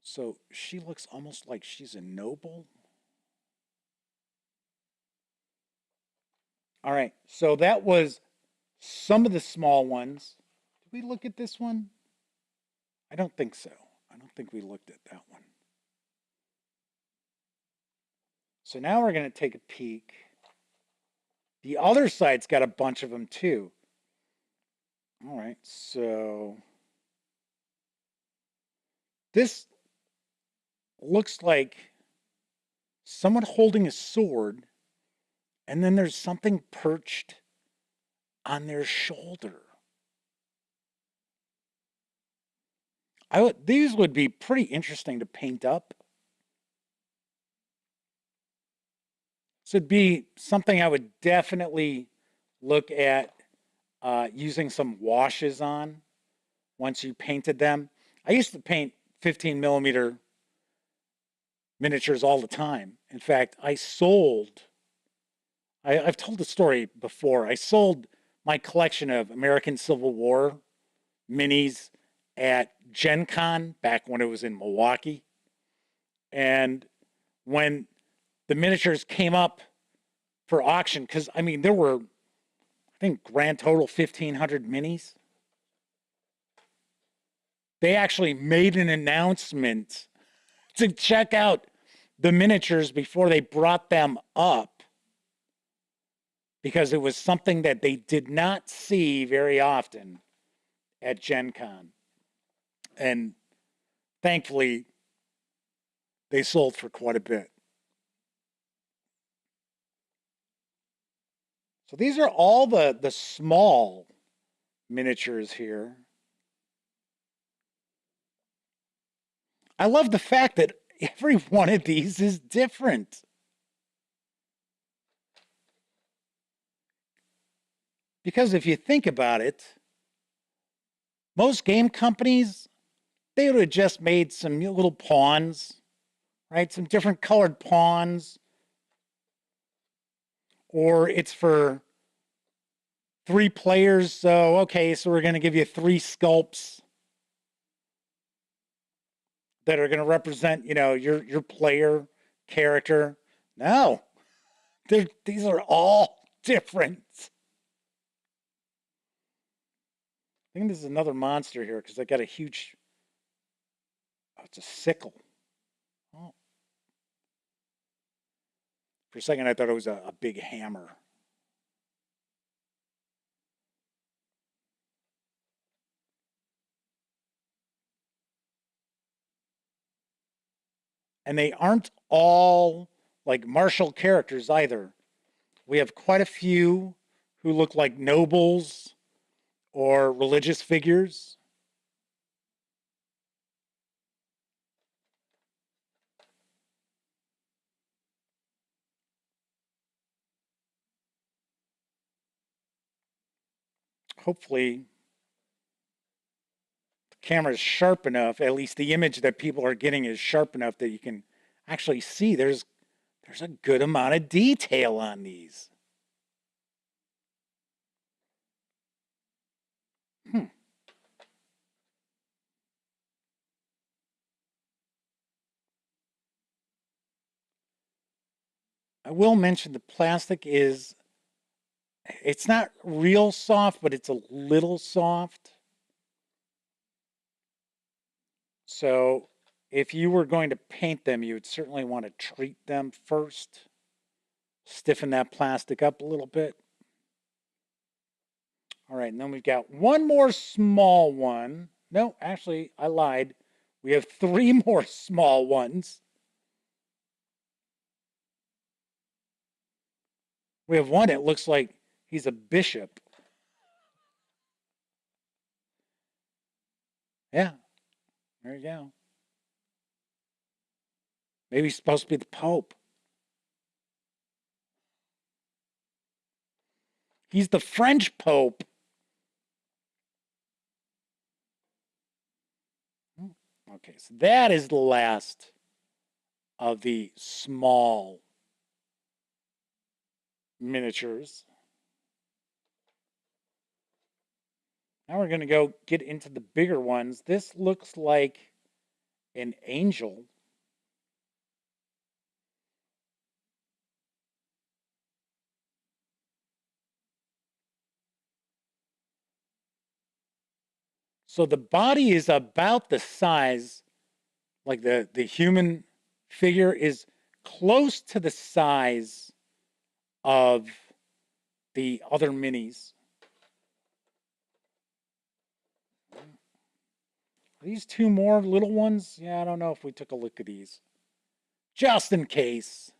So she looks almost like she's a noble. All right, so that was some of the small ones. Did we look at this one? I don't think so. I don't think we looked at that one. So now we're going to take a peek. The other side's got a bunch of them too. All right, so this looks like someone holding a sword, and then there's something perched on their shoulder. These would be pretty interesting to paint up. So it'd be something I would definitely look at using some washes on once you painted them. I used to paint 15 millimeter miniatures all the time. In fact, I've told the story before. I sold my collection of American Civil War minis at Gen Con back when it was in Milwaukee. And when the miniatures came up for auction, because I mean, there were, I think, grand total 1,500 minis. They actually made an announcement to check out the miniatures before they brought them up, because it was something that they did not see very often at Gen Con. And thankfully, they sold for quite a bit. So these are all the small miniatures here. I love the fact that every one of these is different. Because if you think about it, most game companies, they would have just made some little pawns, right? Some different colored pawns. Or it's for 3 players, so okay, so we're going to give you 3 sculpts that are going to represent, you know, your player character. No, these are all different. I think this is another monster here because I got a huge, oh, it's a sickle. Oh. For a second, I thought it was a big hammer. And they aren't all like martial characters either. We have quite a few who look like nobles or religious figures. Hopefully, the camera is sharp enough, at least the image that people are getting is sharp enough that you can actually see there's a good amount of detail on these. I will mention the plastic is, it's not real soft, but it's a little soft. So if you were going to paint them, you would certainly want to treat them first. Stiffen that plastic up a little bit. All right, and then we've got one more small one. No, actually, I lied. We have 3 more small ones. We have one that looks like he's a bishop. Yeah, there you go. Maybe he's supposed to be the Pope. He's the French Pope. Okay, so that is the last of the small miniatures. Now we're going to go get into the bigger ones. This looks like an angel. So the body is about the size, like the human figure is close to the size of the other minis. These two more little ones, yeah, I don't know if we took a look at these. Just in case.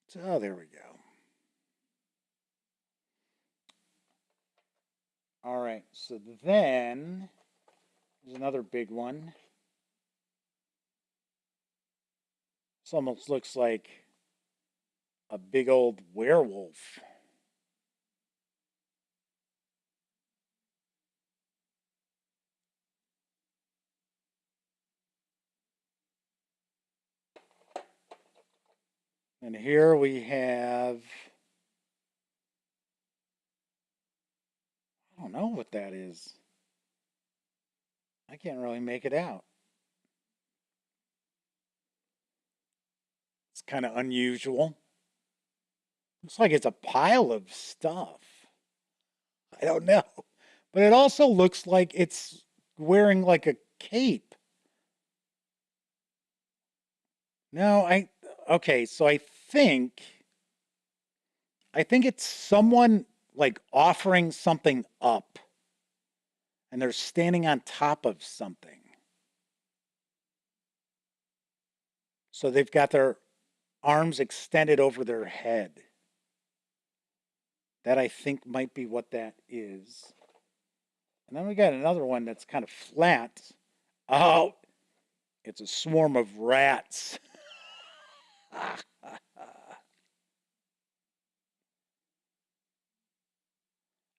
So there we go. All right, so then there's another big one. This almost looks like a big old werewolf. And here we have, I don't know what that is. I can't really make it out. It's kind of unusual. Looks like it's a pile of stuff. I don't know. But it also looks like it's wearing like a cape. No, okay, so I think it's someone like offering something up. And they're standing on top of something. So they've got their arms extended over their head. That I think might be what that is. And then we got another one that's kind of flat. Oh, it's a swarm of rats.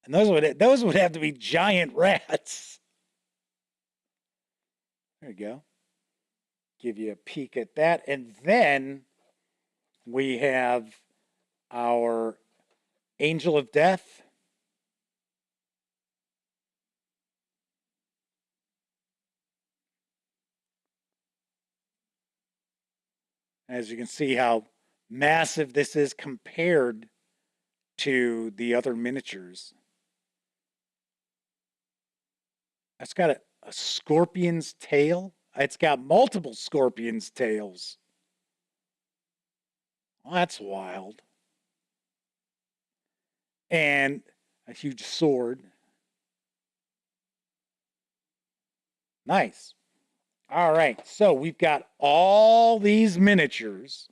And those would have to be giant rats. There you go. Give you a peek at that. And then we have our Angel of Death. As you can see how massive this is compared to the other miniatures. It's got a scorpion's tail. It's got multiple scorpion's tails. Well, that's wild. And a huge sword. Nice. All right, so we've got all these miniatures.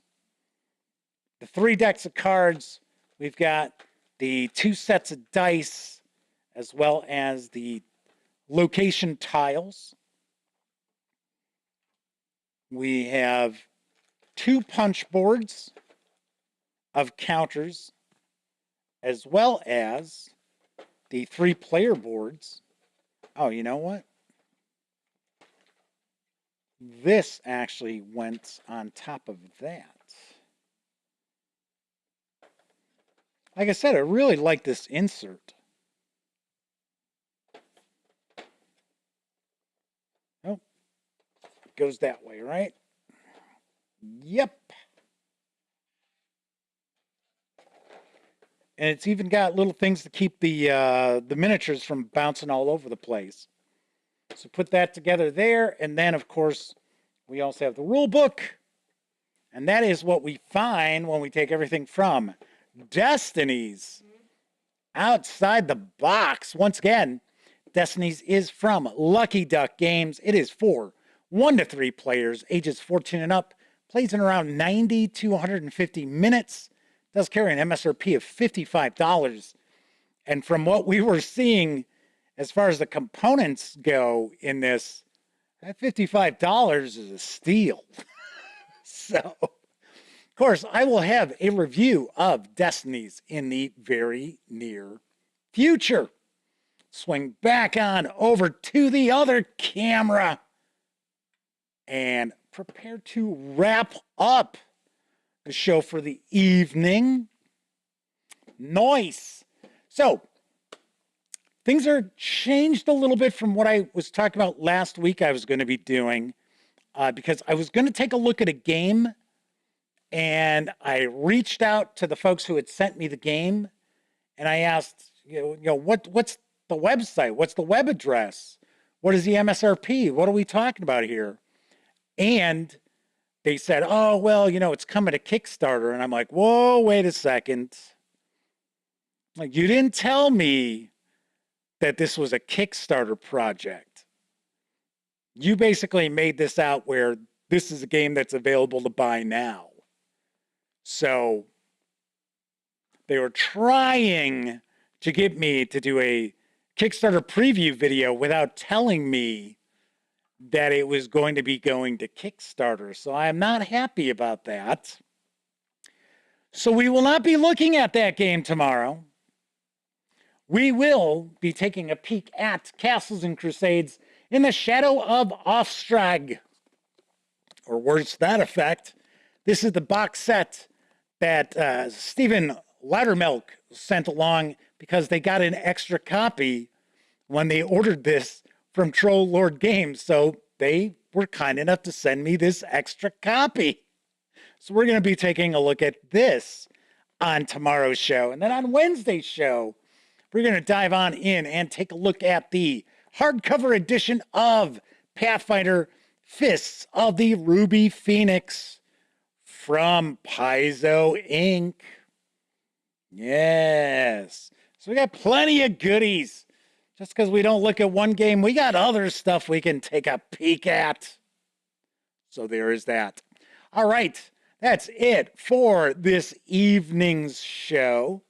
The 3 decks of cards. We've got the 2 sets of dice, as well as the location tiles. We have 2 punch boards of counters, as well as the 3 player boards. Oh, you know what? This actually went on top of that. Like I said, I really like this insert. Oh, it goes that way, right? Yep. And it's even got little things to keep the miniatures from bouncing all over the place. So put that together there, and then, of course, we also have the rule book, and that is what we find when we take everything from Destinies. Outside the box, once again, Destinies is from Lucky Duck Games. It is for 1 to 3 players, ages 14 and up, plays in around 90 to 150 minutes, does carry an MSRP of $55. And from what we were seeing, as far as the components go in this, that $55 is a steal. So, of course, I will have a review of Destinies in the very near future. Swing back on over to the other camera and prepare to wrap up the show for the evening. Nice. So, things are changed a little bit from what I was talking about last week I was going to be doing, because I was going to take a look at a game, And I reached out to the folks who had sent me the game, and I asked, what's the website? What's the web address? What is the MSRP? What are we talking about here? And they said, oh, well, it's coming to Kickstarter. And I'm like, whoa, wait a second. Like, you didn't tell me that this was a Kickstarter project. You basically made this out where this is a game that's available to buy now. So they were trying to get me to do a Kickstarter preview video without telling me that it was going to be going to Kickstarter. So I am not happy about that. So we will not be looking at that game tomorrow. We will be taking a peek at Castles and Crusades in the Shadow of Ostrag, or words to that effect. This is the box set that Stephen Loudermilk sent along because they got an extra copy when they ordered this from Troll Lord Games. So they were kind enough to send me this extra copy. So we're going to be taking a look at this on tomorrow's show. And then on Wednesday's show, we're going to dive on in and take a look at the hardcover edition of Pathfinder Fists of the Ruby Phoenix from Paizo Inc. Yes. So we got plenty of goodies. Just because we don't look at one game, we got other stuff we can take a peek at. So there is that. All right. That's it for this evening's show.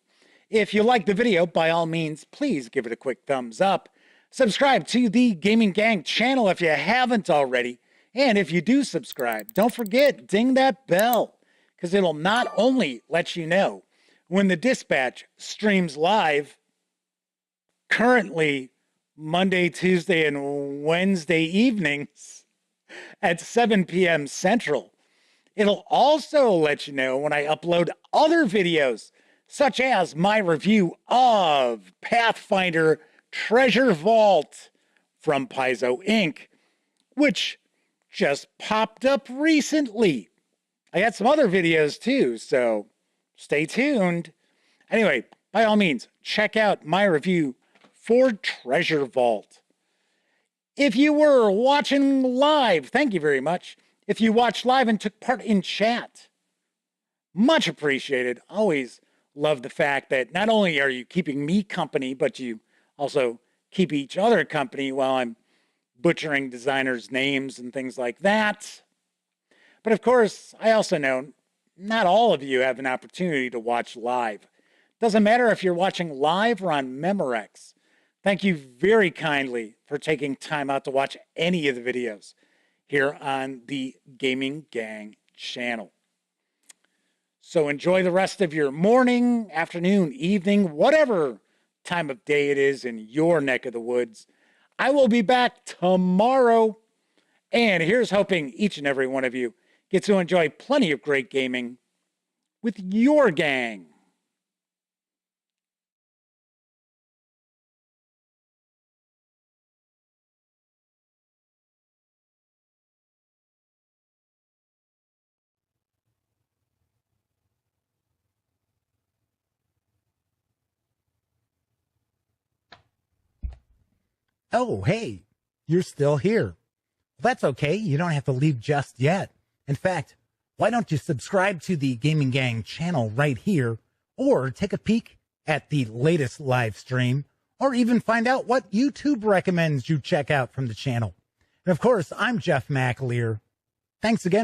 If you like the video, by all means, please give it a quick thumbs up. Subscribe to the Gaming Gang channel if you haven't already. And if you do subscribe, don't forget, ding that bell, because it'll not only let you know when the Dispatch streams live, currently Monday, Tuesday, and Wednesday evenings at 7 p.m. Central. It'll also let you know when I upload other videos, such as my review of Pathfinder Treasure Vault from Paizo Inc., which just popped up recently. I got some other videos too, so stay tuned. Anyway, by all means, check out my review for Treasure Vault. If you were watching live, thank you very much. If you watched live and took part in chat, much appreciated. Always love the fact that not only are you keeping me company, but you also keep each other company while I'm butchering designers' names and things like that. But of course, I also know not all of you have an opportunity to watch live. Doesn't matter if you're watching live or on Memorex. Thank you very kindly for taking time out to watch any of the videos here on the Gaming Gang channel. So enjoy the rest of your morning, afternoon, evening, whatever time of day it is in your neck of the woods. I will be back tomorrow. And here's hoping each and every one of you gets to enjoy plenty of great gaming with your gang. Oh, hey, you're still here. That's okay. You don't have to leave just yet. In fact, why don't you subscribe to the Gaming Gang channel right here, or take a peek at the latest live stream, or even find out what YouTube recommends you check out from the channel. And of course, I'm Jeff McAleer. Thanks again.